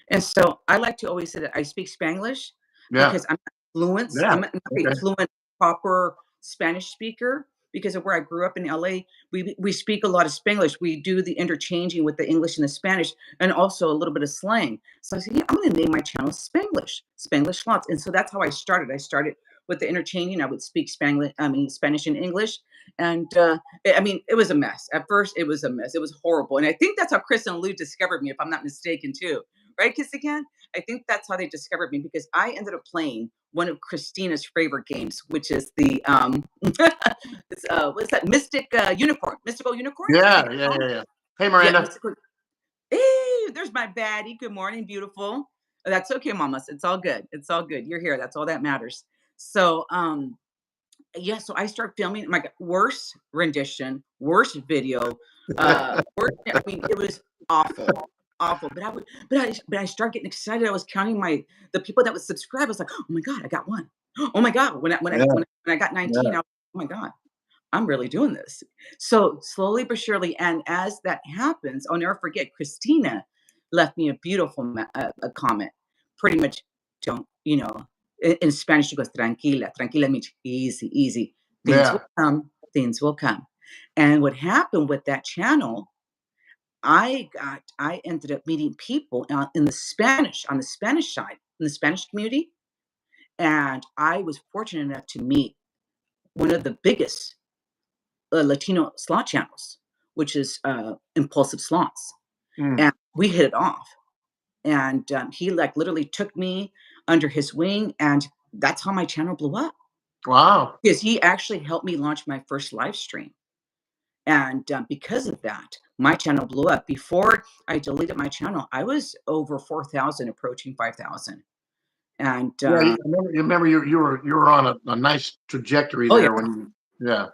And so I like to always say that I speak Spanglish Yeah. because I'm not fluent. Yeah. I'm not a Okay. fluent, proper Spanish speaker because of where I grew up in LA. We speak a lot of Spanglish. We do the interchanging with the English and the Spanish, and also a little bit of slang. So I said, yeah, I'm going to name my channel Spanglish Lots. And so that's how I started. I started with the interchanging. I would speak Spanish and English, and it was a mess. At first, it was a mess. It was horrible, and I think that's how Chris and Lou discovered me, if I'm not mistaken, too. Right, Kiss Again? I think that's how they discovered me because I ended up playing one of Christina's favorite games, which is the what's that? Mystical Unicorn? I Yeah. think it's Yeah. called. Yeah. Yeah. Hey, Yeah, Miranda. Mystical. Hey, there's my baddie. Good morning, beautiful. That's okay, mamas. It's all good. It's all good. You're here. That's all that matters. So, yeah, so I start filming my worst rendition, worst video, worst, I mean, it was awful, awful. But I start getting excited. I was counting the people that would subscribe. I was like, oh my God, I got one. Oh my God. Yeah. When I got 19, Yeah. oh my God, I'm really doing this. So slowly but surely, and as that happens, I'll never forget, Christina left me a beautiful a comment. Pretty much, don't, in Spanish, she goes, tranquila. Tranquila means easy, easy. Things will Yeah. come, things will come. And what happened with that channel, I ended up meeting people in on the Spanish side, in the Spanish community. And I was fortunate enough to meet one of the biggest Latino slot channels, which is Impulsive Slots. Mm. And we hit it off. And he like literally took me under his wing. And that's how my channel blew up Wow. because he actually helped me launch my first live stream. And because of that, my channel blew up. Before I deleted my channel, I was over 4,000, approaching 5,000. And Yeah. You remember you were on a nice trajectory oh, there yeah. when you. Yeah.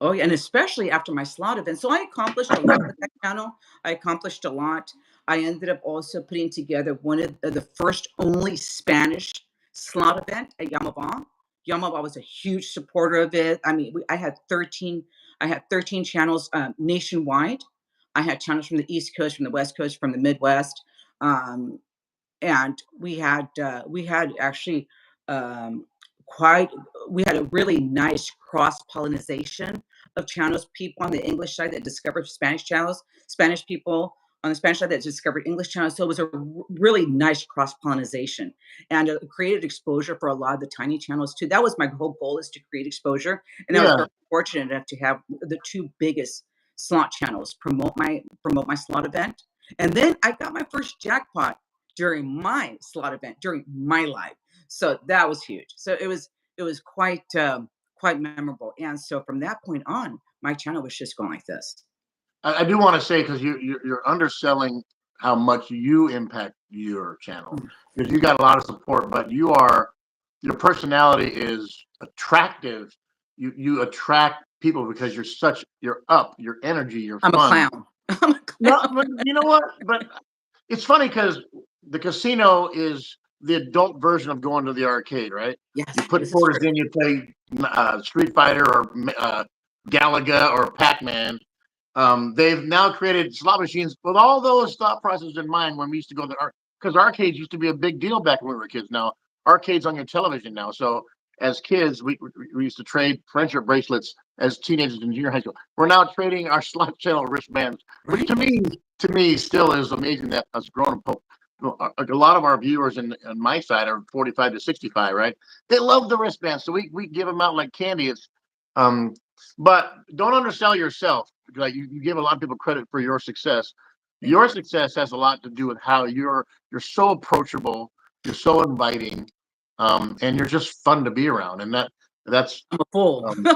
Oh, yeah, and especially after my slot event. So I accomplished a lot with that channel. I accomplished a lot. I ended up also putting together one of the first only Spanish slot event at Yamava. Yamava was a huge supporter of it. I mean, I had 13 channels nationwide. I had channels from the East Coast, from the West Coast, from the Midwest. Um, and we had actually um, quite we had a really nice cross pollination of channels. People on the English side that discovered Spanish channels, Spanish people on the Spanish side that discovered English channels. So it was a really nice cross pollination, and it created exposure for a lot of the tiny channels too. That was my whole goal, is to create exposure, and I was Yeah. very fortunate enough to have the two biggest slot channels promote my slot event. And then I got my first jackpot during my slot event, during my live. So that was huge. So it was quite memorable. And so from that point on, my channel was just going like this. I do want to say, because you're underselling how much you impact your channel, Mm. because you got a lot of support, but your personality is attractive. You attract people because you're up, your energy, you're I'm a fun. clown. I'm a No, clown. but you know what? But it's funny because the casino is the adult version of going to the arcade, right? You Yes, put this is quarters true. in, you play Street Fighter or Galaga or Pac-Man. They've now created slot machines with all those thought processes in mind when we used to go to because arcades used to be a big deal back when we were kids. Now arcades on your television now. So as kids, we used to trade friendship bracelets as teenagers in junior high school. We're now trading our slot channel wristbands, which Right? to me still is amazing that us grown up. A lot of our viewers on my side are 45 to 65, right? They love the wristbands, so we give them out like candy. It's But don't undersell yourself. Like you give a lot of people credit for your success. Thank Your you. success has a lot to do with how you're so approachable, you're so inviting, and you're just fun to be around. And that's I'm a fool. um,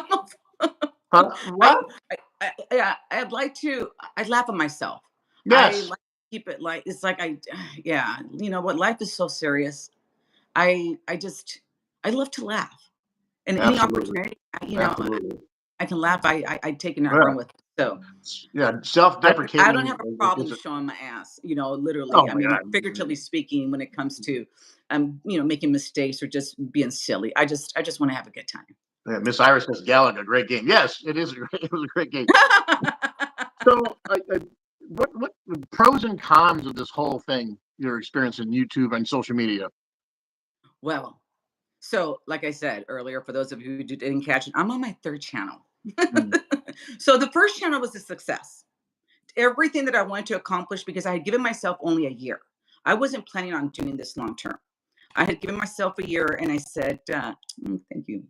huh? I, What? yeah, I'd laugh at myself. I Yes, like to keep it like, it's like yeah, you know what? Life is so serious. I just, I love to laugh. And any absolutely, opportunity, you know, absolutely. I can laugh. I take it and I Yeah, run with it. So yeah. I don't Self-deprecating have a problem is. showing my ass, you know, literally. Oh I my mean, God. figuratively speaking, when it comes to you know, making mistakes or just being silly. I just want to have a good time. Yeah, Miss Iris says Gallagher, great game. Yes, it is. It was a great game. So, what the pros and cons of this whole thing you're experiencing YouTube and social media? Well, so like I said earlier, for those of you who didn't catch it, I'm on my third channel. Mm, So the first channel was a success. Everything that I wanted to accomplish, because I had given myself only a year. I wasn't planning on doing this long term. I had given myself a year and I said, thank you.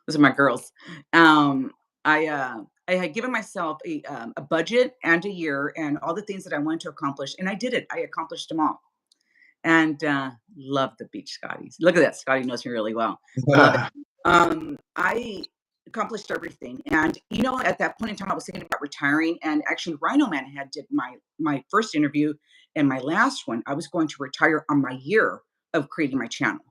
Those are my girls. Um, I had given myself a budget and a year and all the things that I wanted to accomplish. And I did it. I accomplished them all. And love the beach, Scotties. Look at that. Scotty knows me really well. Love it. I accomplished everything. And you know, at that point in time, I was thinking about retiring. And actually, Rhino Man had did my first interview and my last one. I was going to retire on my year of creating my channel.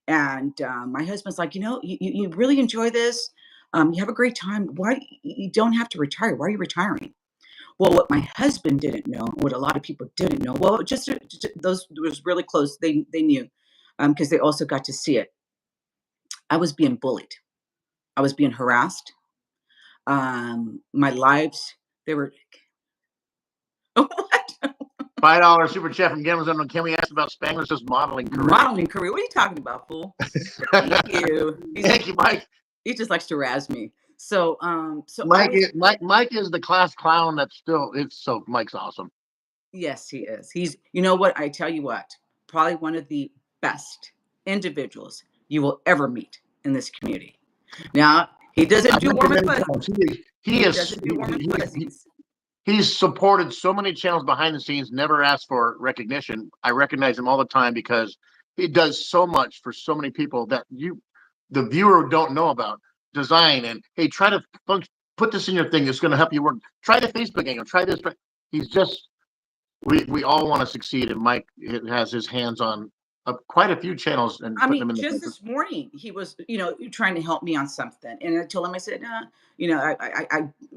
And my husband's like, you know, you really enjoy this. You have a great time. Why you don't have to retire? Why are you retiring? Well, what my husband didn't know, what a lot of people didn't know, well, just those was really close. They knew because they also got to see it. I was being bullied. I was being harassed. My lives, they were what? $5 super chat from Gamers Unknown. Can we ask about Spanglish's modeling career? Modeling career. What are you talking about, fool? Thank you. Thank you, Mike. He just likes to razz me. So I was, Mike is the class clown that's still it's so Mike's awesome. yes, he is. He's, you know what? I tell you what, probably one of the best individuals you will ever meet in this community. Now, he doesn't I've do met him warm and many fuzzy. times. He He is doesn't do warm and fuzzies. he's supported so many channels behind the scenes, never asked for recognition. I recognize him all the time because he does so much for so many people that the viewer, don't know about design. And hey, try to put this in your thing. It's going to help you work. Try the Facebook angle. Try this. He's just we all want to succeed, and Mike has his hands on quite a few channels and I putting mean, them in the just paper. this morning, he was, you know, trying to help me on something. And I told him, I said, you know,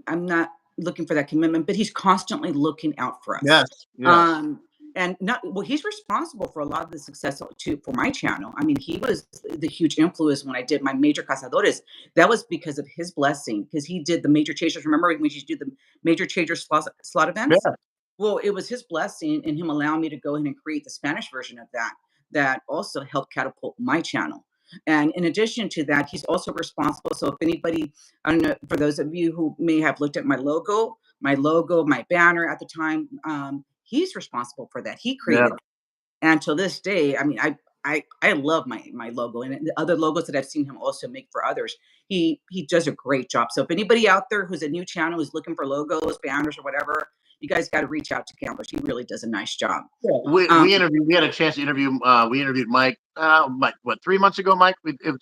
I'm not looking for that commitment, but he's constantly looking out for us. Yes, yes, Um, and not, well, he's responsible for a lot of the success too for my channel. I mean, he was the huge influence when I did my major cazadores. That was because of his blessing, because he did the major chasers. Remember when we used to do the major chaser slot events? yeah. Well, it was his blessing and him allowing me to go ahead and create the Spanish version of that, that also helped catapult my channel. And in addition to that, he's also responsible. So if anybody, I don't know, for those of you who may have looked at my logo, my banner at the time, he's responsible for that. He Yeah. created it. And to this day, I mean, I love my logo and the other logos that I've seen him also make for others. He does a great job. So if anybody out there who's a new channel who's looking for logos, banners, or whatever, you guys got to reach out to Gamblers. He really does a nice job. Yeah, we Um, interviewed. We had a chance to interview. We interviewed Mike. Mike, what 3 months ago? Mike.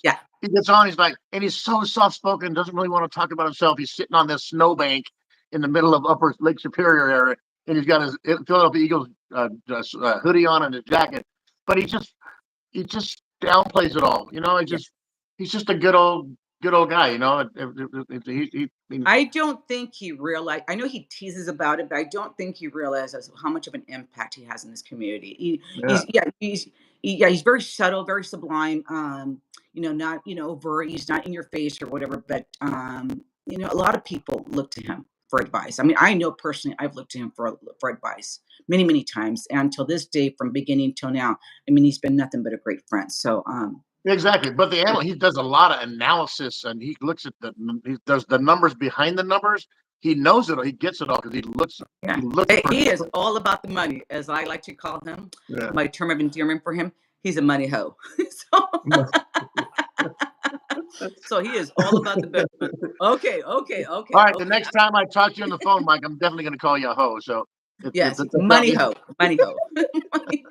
yeah, He gets on. He's like, and he's so soft spoken. Doesn't really want to talk about himself. He's sitting on this snowbank in the middle of Upper Lake Superior area, and he's got his Philadelphia Eagles hoodie on and his jacket. But he just downplays it all. You know, yes. he's just a good old guy. You know, I don't think he realized. I know he teases about it, but I don't think he realizes how much of an impact he has in this community. yeah, Yeah, he's very subtle, very sublime. You know, not, you know, over. He's not in your face or whatever. But you know, a lot of people look to him for advice. I mean, I know personally, I've looked to him for advice many times, and till this day, from beginning till now, I mean, he's been nothing but a great friend. So exactly. But he does a lot of analysis, and he looks at he does the numbers behind the numbers. He knows it all. He gets it all because yeah, he looks for. he is all about the money, as I like to call him. Yeah. My term of endearment for him, he's a money hoe. So So he is all about the betterment. Okay, okay, All okay, right, the okay. next time I talk to you on the phone, Mike, I'm definitely going to call you a hoe. So Yes, it's money hoe, money hoe. Money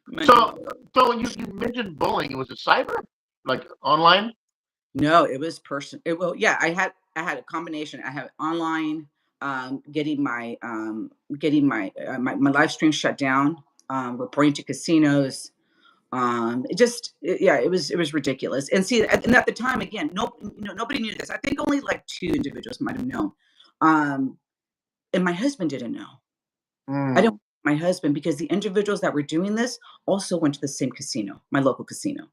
money so hoe. you mentioned bullying. Was it cyber, like online? No, it was person. It well, yeah, I had a combination. I had online, getting my live stream shut down, reporting to casinos. Yeah, it was ridiculous. And see, and at the time, again, nobody knew this. I think only like two individuals might have known, um, and my husband didn't know. I don't Mm. my husband because the individuals that were doing this also went to the same casino, my local casino.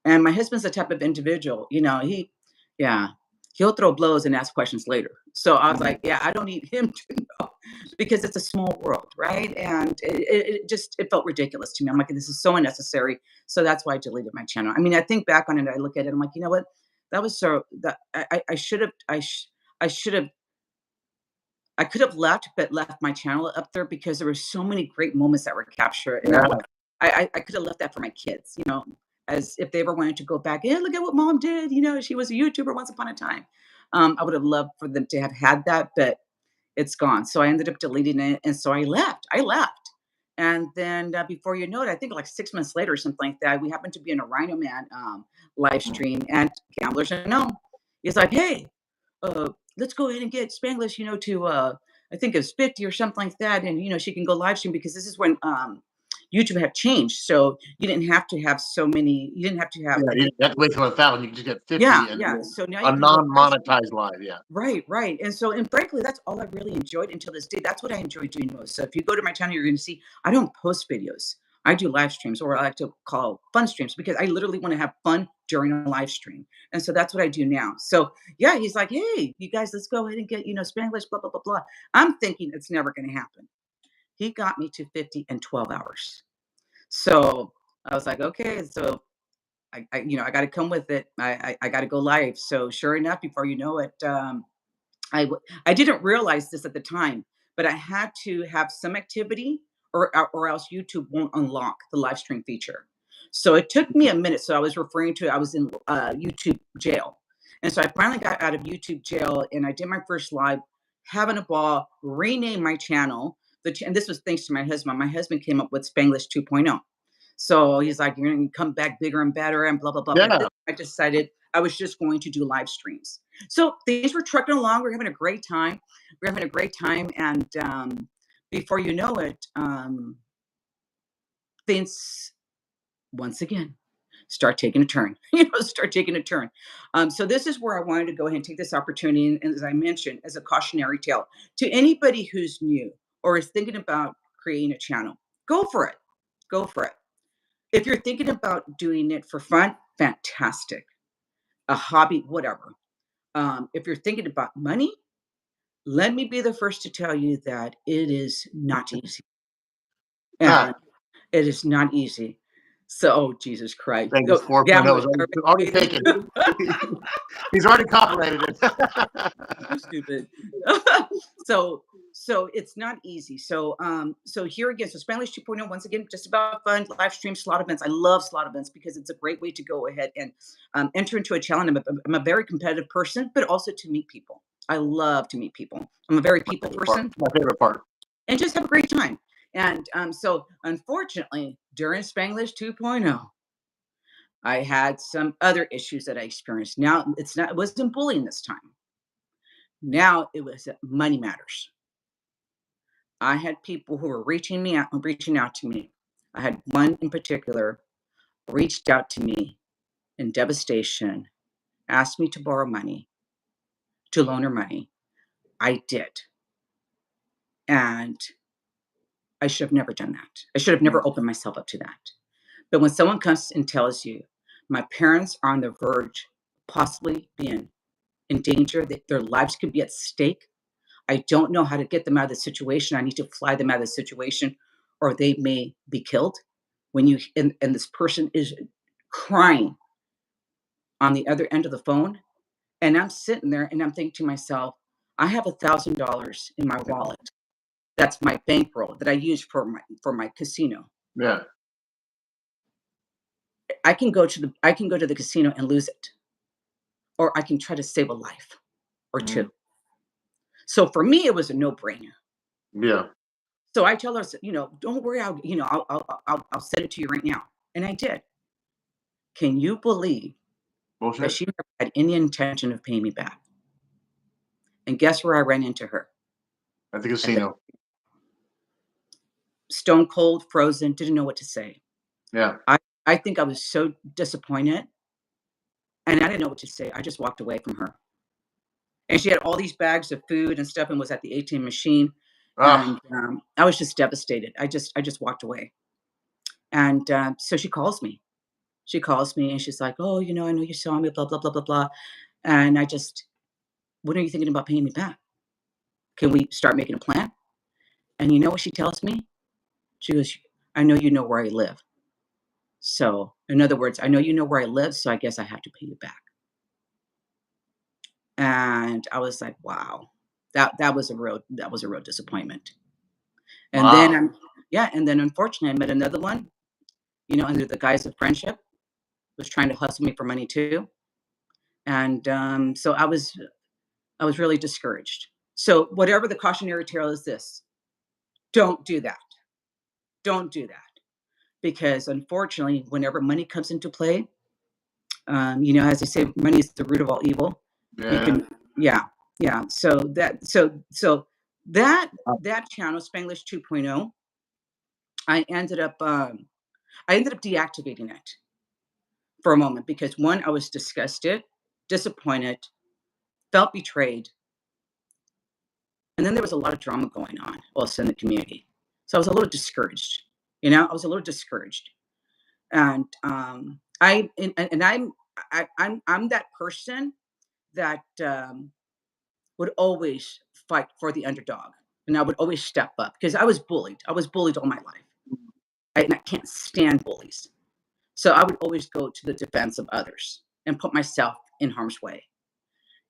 And my husband's the type of individual, yeah, he'll throw blows and ask questions later. So I was like, yeah, I don't need him to know because it's a small world, right? And it felt ridiculous to me. I'm like, this is so unnecessary. So that's why I deleted my channel. I mean, I think back on it, I look at it, I'm like, you know what? That was so that I should have, I should have, I could have left, but left my channel up there because there were so many great moments that were captured, and Yeah. I could have left that for my kids, as if they ever wanted to go back. Yeah, look at what mom did. She was a YouTuber once upon a time. I would have loved for them to have had that, but it's gone. So I ended up deleting it, and so I left. And then before you know it, I think like 6 months later or something like that, we happened to be in a Rhino Man live stream, and gamblers know. He's like, hey, let's go ahead and get Spanglish, to I think it's 50 or something like that, and she can go live stream because this is when YouTube had changed, so you didn't have to have so many. You didn't have to have Yeah, you have to wait till 1,000. You can just get 50 yeah, and yeah. So now a you can go live stream. non-monetized live. Yeah. Right, right. And frankly, that's all I really enjoyed until this day. That's what I enjoy doing most. So if you go to my channel, you're going to see I don't post videos. I do live streams, or I like to call fun streams, because I literally want to have fun during a live stream. And so that's what I do now. So yeah, he's like, hey, you guys, let's go ahead and get, Spanglish, blah, blah, blah, blah. I'm thinking it's never going to happen. He got me to 50 in 12 hours. So I was like, okay, so I got to come with it. I got to go live. So sure enough, before you know it, I didn't realize this at the time, but I had to have some activity, or else YouTube won't unlock the live stream feature. So it took me a minute. So I was in YouTube jail, and so I finally got out of YouTube jail, and I did my first live, having a ball, renamed my channel. And this was thanks to my husband. My husband came up with Spanglish 2.0. So he's like, you're going to come back bigger and better and blah, blah, blah. But Yeah. then I decided I was just going to do live streams. So things were trucking along. We're having a great time. We're having a great time. And before you know it, things once again start taking a turn. Start taking a turn. So this is where I wanted to go ahead and take this opportunity, and as I mentioned, as a cautionary tale to anybody who's new or is thinking about creating a channel. Go for it. Go for it. If you're thinking about doing it for fun, fantastic. A hobby, whatever. If you're thinking about money, let me be the first to tell you that it is not easy. And Not it is not easy. So, oh, Jesus Christ. Vegas So, 4.0 gamblers is are already waiting. taken. He's already copyrighted it. You're stupid. so so it's not easy. So here again, so Spanish 2.0, once again, just about fun, live stream, slot events. I love slot events because it's a great way to go ahead and enter into a challenge. I'm a very competitive person, but also to meet people. I love to meet people. I'm a very people person, My favorite part. and just have a great time. And so unfortunately, during Spanglish 2.0, I had some other issues that I experienced. Now it wasn't bullying this time. Now it was money matters. I had people who were reaching out to me. I had one in particular reached out to me in devastation, asked me to borrow money, to loan her money. I did. And I should have never done that. I should have never opened myself up to that. But when someone comes and tells you, my parents are on the verge, possibly being in danger, that their lives could be at stake, I don't know how to get them out of the situation. I need to fly them out of the situation, or they may be killed. And this person is crying on the other end of the phone, and I'm sitting there and I'm thinking to myself, I have $1,000 in my wallet. That's my bankroll that I use for my casino. Yeah. I can go to the casino and lose it, or I can try to save a life or Mm, two. So for me, it was a no-brainer. yeah. So I tell her, don't worry, I'll send it to you right now. And I did. Can you believe that Bullshit. she never had any intention of paying me back? And guess where I ran into her? At the At the casino. stone cold, frozen, didn't know what to say. Yeah. I I think I was so disappointed, and I didn't know what to say. I just walked away from her. And she had all these bags of food and stuff and was at the ATM machine, Ah. and, I was just devastated. I just walked away. And, so she calls me. She calls me and she's like, "Oh, I know you saw me, blah, blah, blah, blah, blah." And I just, "When are you thinking about paying me back? Can we start making a plan?" And you know what she tells me? She goes, "I know you know where I live. So, in other words, I know you know where I live, so I guess I have to pay you back." And I was like, "Wow." That was a real disappointment. And then Wow. I'm yeah, and then unfortunately I met another one, under the guise of friendship, was trying to hustle me for money too. And so I was really discouraged. So whatever the cautionary tale is, this: don't do that. Don't do that. Because unfortunately, whenever money comes into play, as they say, money is the root of all evil. You Yeah. can, yeah, yeah. So that channel, Spanglish 2.0, I ended up deactivating it for a moment because one, I was disgusted, disappointed, felt betrayed, and then there was a lot of drama going on also in the community. So I was a little discouraged. I was a little discouraged, and I'm that person that would always fight for the underdog, and I would always step up because I was bullied. I was bullied all my life, and I can't stand bullies. So I would always go to the defense of others and put myself in harm's way.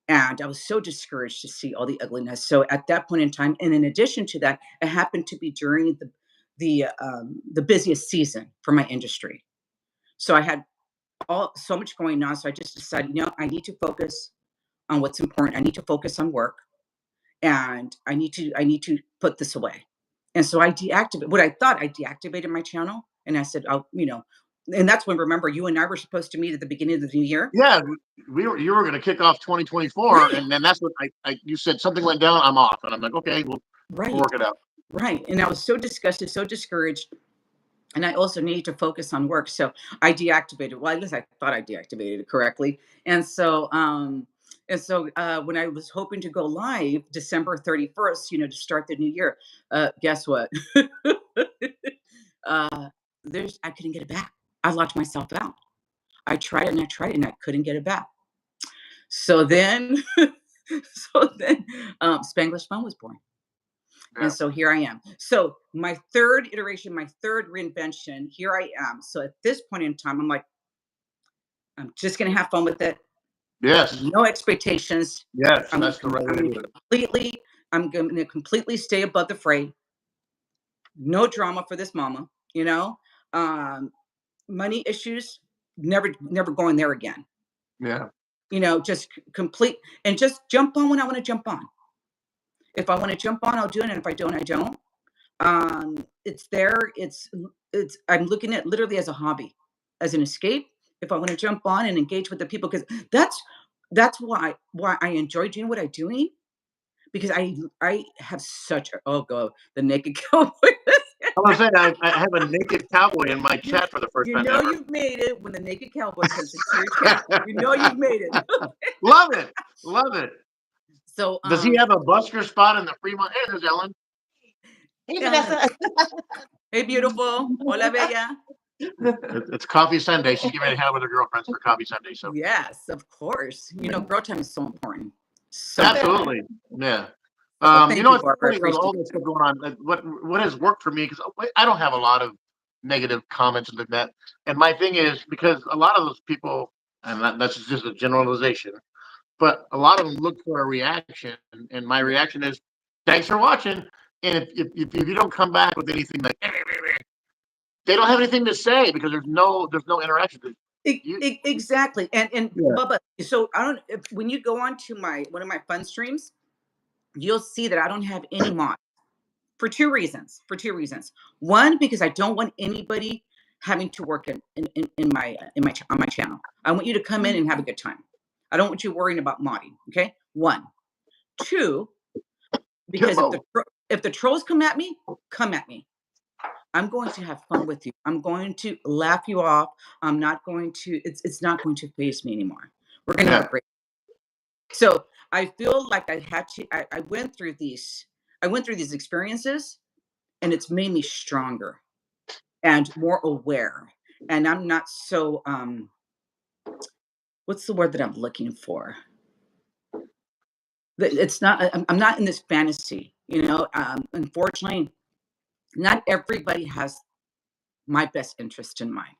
And I was so discouraged to see all the ugliness. So at that point in time, and in addition to that, it happened to be during the busiest season for my industry. So I had all so much going on. So I just decided, I need to focus on what's important. I need to focus on work, and I need to put this away. And so I deactivated what I thought I deactivated my channel, and I said, and that's when, remember, you and I were supposed to meet at the beginning of the new year, Yeah. You were going to kick off 2024, right? and then that's what you said. Something went down. I'm off, and I'm like, okay, we'll Right. work it out. Right. And I was so disgusted, so discouraged. And I also needed to focus on work. So I deactivated. Well, at least I thought I deactivated it correctly. And so when I was hoping to go live December 31st, to start the new year, guess what? uh, I couldn't get it back. I locked myself out. I tried it and I tried it and I couldn't get it back. So then, Spanglish Fun was born. Yeah. And so here I am. So my third iteration, my third reinvention, here I am. So at this point in time, I'm like, I'm just gonna have fun with it. Yes. No expectations. Yes. I'm That's the right I'm way to gonna do it. completely stay above the fray. No drama for this mama, you know. Um, Money issues, never going there again. Yeah. Just complete and just jump on when I want to jump on. If I want to jump on, I'll do it. And if I don't, I don't. It's there. It's I'm looking at it literally as a hobby, as an escape. If I want to jump on and engage with the people, because that's why I enjoy doing what I'm doing, because I have such oh god, the naked cowboy. I'm gonna say I have a naked cowboy in my you chat for the first you time know ever. you've made it when the naked cowboy comes into your chat. You know you've made it. Love it. Love it. So Does he have a busker spot in the Fremont? Hey, there's Ellen. Hey, Ellen, Vanessa. hey beautiful, hola bella. It's Coffee Sunday. She's getting ready to hang out with her girlfriends for Coffee Sunday. So Yes, of course. Girl time is so important. So important. absolutely, yeah. So thank you, It's Barbara. I funny with appreciate all this stuff going on. What has worked for me because I don't have a lot of negative comments like that. And my thing is because a lot of those people, and that's just a generalization, but a lot of them look for a reaction, and my reaction is, "Thanks for watching." And if you don't come back with anything like, they don't have anything to say because there's no interaction. Exactly. And Yeah. Bubba, so I don't when you go on to my one of my fun streams, you'll see that I don't have any mods for two reasons. For two reasons. One, because I don't want anybody having to work in my on my channel. I want you to come in and have a good time. I don't want you worrying about modding. Okay. One. Two, because if the trolls come at me, come at me. I'm going to have fun with you. I'm going to laugh you off. I'm not going to. It's not going to faze me anymore. We're going to have a great. So I feel like I had to. I went through these. I went through these experiences, and it's made me stronger and more aware. And I'm not so. What's the word that I'm looking for? It's not. I'm not in this fantasy. You know. Unfortunately, not everybody has my best interest in mind.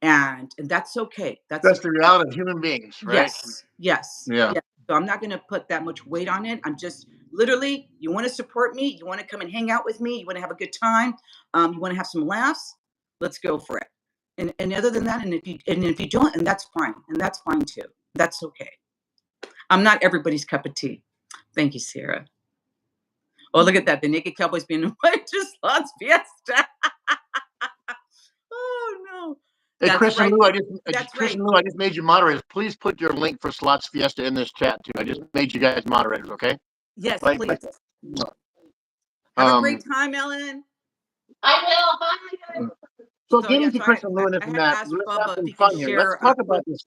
And that's okay. That's That's okay. the reality of human beings, right? Yes, yes, Yeah. yes. So I'm not going to put that much weight on it. I'm just literally, you want to support me, you want to come and hang out with me, you want to have a good time, you want to have some laughs. Let's go for it. And other than that, and if you don't, and that's fine too. That's okay. I'm not everybody's cup of tea. Thank you, Sarah. Oh, look at that. The Naked Cowboys being invited to Slots Fiesta. Oh no. Hey, That's Chris and right. Lou, That's Chris right. and Lou, I just made you moderators. Please put your link for Slots Fiesta in this chat too. I just made you guys moderators, okay? Yes, Like, please. like, Have a great time, Ellen. I will. Bye. so So get yeah, into so Chris and Lou and this I and had that. asked Let's have Bubba if some he can fun here. Let's share. talk about this.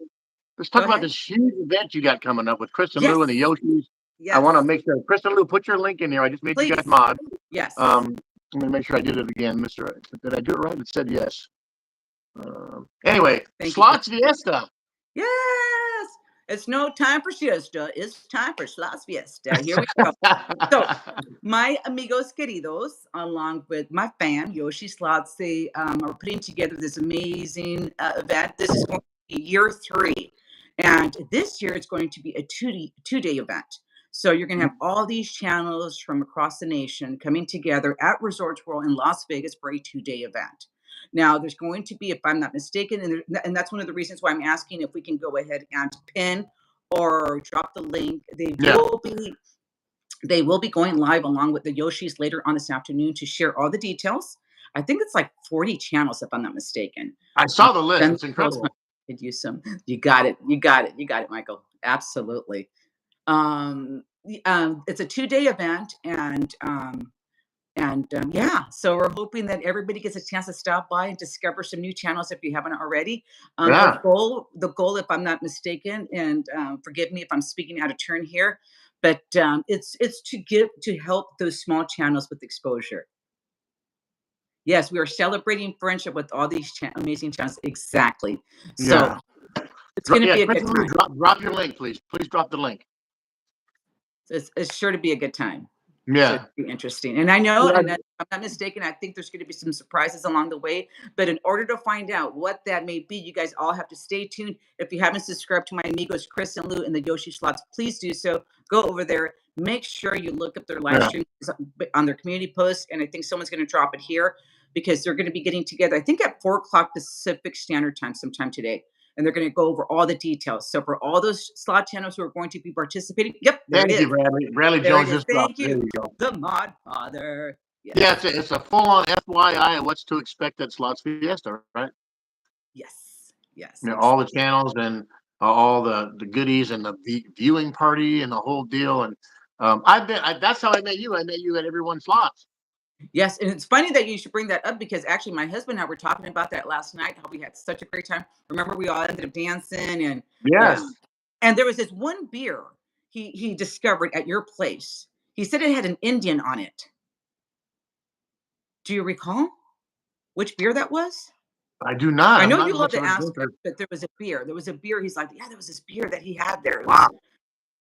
Let's Go talk about ahead. this huge event you got coming up with Chris and Yes. Lou and the Yoshis. I Yes. want to make sure, Chris and Lou, put your link in here. I just made you Please. guys mod. Yes. Let me make sure I did it again, Mister. Did I do it right? It said yes. Anyway, Thank Slots you. Fiesta. Yes. It's no time for siesta. It's time for Slots Fiesta. Here we go. So, my amigos queridos, along with my fam, Yoshi Slots, they are putting together this amazing event. This is going to be year 3. And this year it's going to be a two-day event. So you're going to have all these channels from across the nation coming together at Resorts World in Las Vegas for a 2-day event. Now, there's going to be, if I'm not mistaken, and that's one of the reasons why I'm asking if we can go ahead and pin or drop the link. They will be going live along with the Yoshis later on this afternoon to share all the details. I think it's like 40 channels, if I'm not mistaken. I saw the list. It's Then post incredible. could use some. You got it. You got it. You got it, Michael. Absolutely. It's a 2-day event, and yeah, so we're hoping that everybody gets a chance to stop by and discover some new channels if you haven't already. Yeah. The goal, if I'm not mistaken, and forgive me if I'm speaking out of turn here, but it's to help those small channels with exposure. Yes, we are celebrating friendship with all these amazing channels. Exactly. So Yeah. it's going to be a Chris good and Lou, time. drop your link, please. Please drop the link. It's sure to be a good time. So Yeah. it'd be interesting. And I know, Yeah. and if I'm not mistaken, I think there's going to be some surprises along the way. But in order to find out what that may be, you guys all have to stay tuned. If you haven't subscribed to my amigos, Chris and Lou and the Yoshi Slots, please do so. Go over there. Make sure you look up their live stream on their community post. And I think someone's going to drop it here because they're going to be getting together, I think at 4 o'clock Pacific Standard Time sometime today. And they're going to go over all the details. So for all those slot channels who are going to be participating, yep, there it Thank is. you, Bradley. Bradley There Jones it is. just dropped. Thank There you. you go. The Mod Father. Yes. Yeah, it's a full-on FYI of what's to expect at Slots Fiesta, right? Yes. Yes. You know, all the channels and all the goodies and the viewing party and the whole deal. And that's how I met you. I met you at Everyone Slots. Yes, and it's funny that you should bring that up because actually my husband and I were talking about that last night, how we had such a great time. Remember, we all ended up dancing and Yes. and there was this one beer he discovered at your place. He said it had an Indian on it. Do you recall which beer that was? I do not. I I'm know not you love much the of a drinker. aspect, but there was a beer. There was a beer. He's like, yeah, there was this beer that he had there. It Wow. was,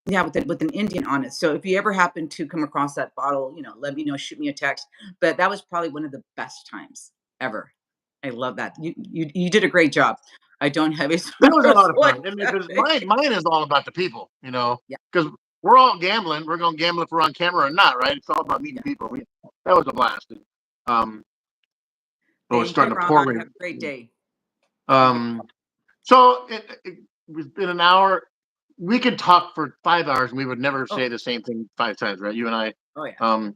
yeah, with an Indian on it. So if you ever happen to come across that bottle, let me know, shoot me a text. But that was probably one of the best times ever. I love that. You did a great job. I don't have a That was a lot of what fun. I mean, because mine is all about the people, yeah, because we're all gambling. We're going to gamble if we're on camera or not, right? It's all about meeting yeah. people. That was a blast. Oh, it's Thank you, starting to Ron. pour Have me. a great day. Um, So it's been an hour. We could talk for 5 hours and we would never Oh. say the same thing 5 times, right? You and I. Oh yeah.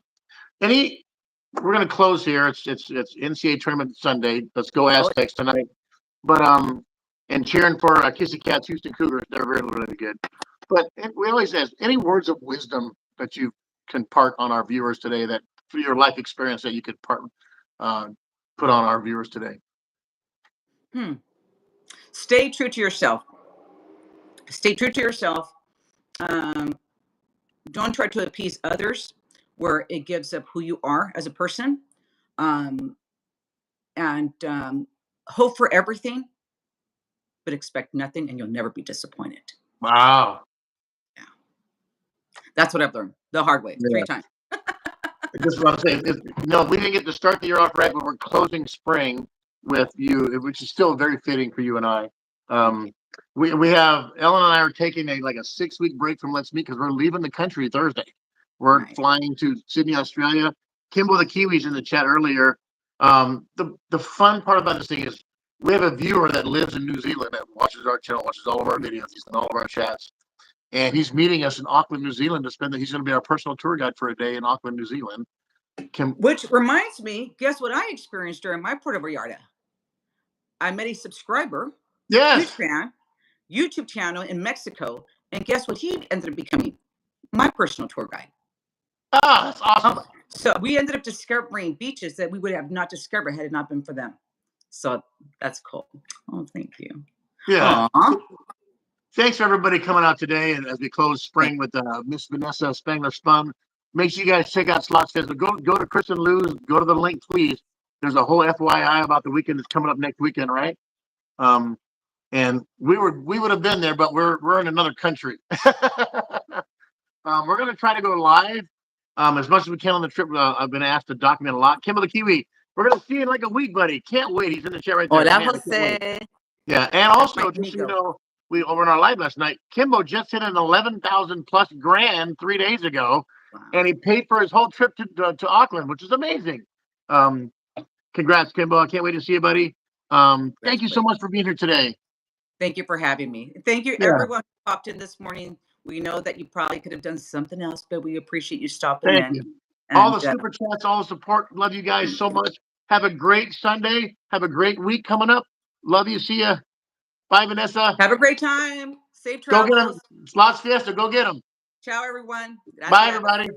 We're gonna close here. It's NCAA tournament Sunday. Let's go Oh, Aztecs tonight. But and cheering for Kissy Cat's Houston Cougars. They're really, really good. But we always ask any words of wisdom that you can part on our viewers today, that through your life experience that you could put on our viewers today. Stay true to yourself. Stay true to yourself. Don't try to appease others where it gives up who you are as a person. And hope for everything, but expect nothing, and you'll never be disappointed. Wow. Yeah. That's what I've learned the hard way, 3 times. This is what I'm saying. We didn't get to start the year off right, but we're closing spring with you, which is still very fitting for you and I. We have Ellen and I are taking a 6-week break from Let's Meet because we're leaving the country Thursday. We're flying to Sydney, Australia. Kimbo the Kiwi's in the chat earlier. The fun part about this thing is we have a viewer that lives in New Zealand that watches our channel, watches all of our videos, he's in all of our chats. And he's meeting us in Auckland, New Zealand he's going to be our personal tour guide for a day in Auckland, New Zealand. Which reminds me, guess what I experienced during my Puerto Vallarta? I met a subscriber, huge fan, YouTube channel in Mexico. And guess what? He ended up becoming my personal tour guide. Ah, that's awesome. So we ended up discovering beaches that we would have not discovered had it not been for them. So that's cool. Oh, thank you. Yeah. Aww. Thanks for everybody coming out today, and as we close spring with Miss Vanessa Spanglish Fun. Make sure you guys check out Slots Fest. Go to Chris and Lou's. Go to the link, please. There's a whole FYI about the weekend that's coming up next weekend, right? And we would have been there, but we're in another country. We're gonna try to go live as much as we can on the trip. I've been asked to document a lot. Kimbo the Kiwi, we're gonna see you in like a week, buddy. Can't wait. He's in the chat right there. Hola, Man, Jose. yeah, and also just so you know, we over in our live last night, Kimbo just hit an 11,000 plus grand 3 days ago, and he paid for his whole trip to Auckland, which is amazing. Congrats, Kimbo! I can't wait to see you, buddy. Thank you so much for being here today. Thank you for having me. Thank you, everyone who popped in this morning. We know that you probably could have done something else, but we appreciate you stopping in. Thank you. All the super chats, all the support. Love you guys so much. Have a great Sunday. Have a great week coming up. Love you. See ya. Bye, Vanessa. Have a great time. Safe travels. Go get them. Slots Fiesta. Go get them. Ciao, everyone. Bye, everybody.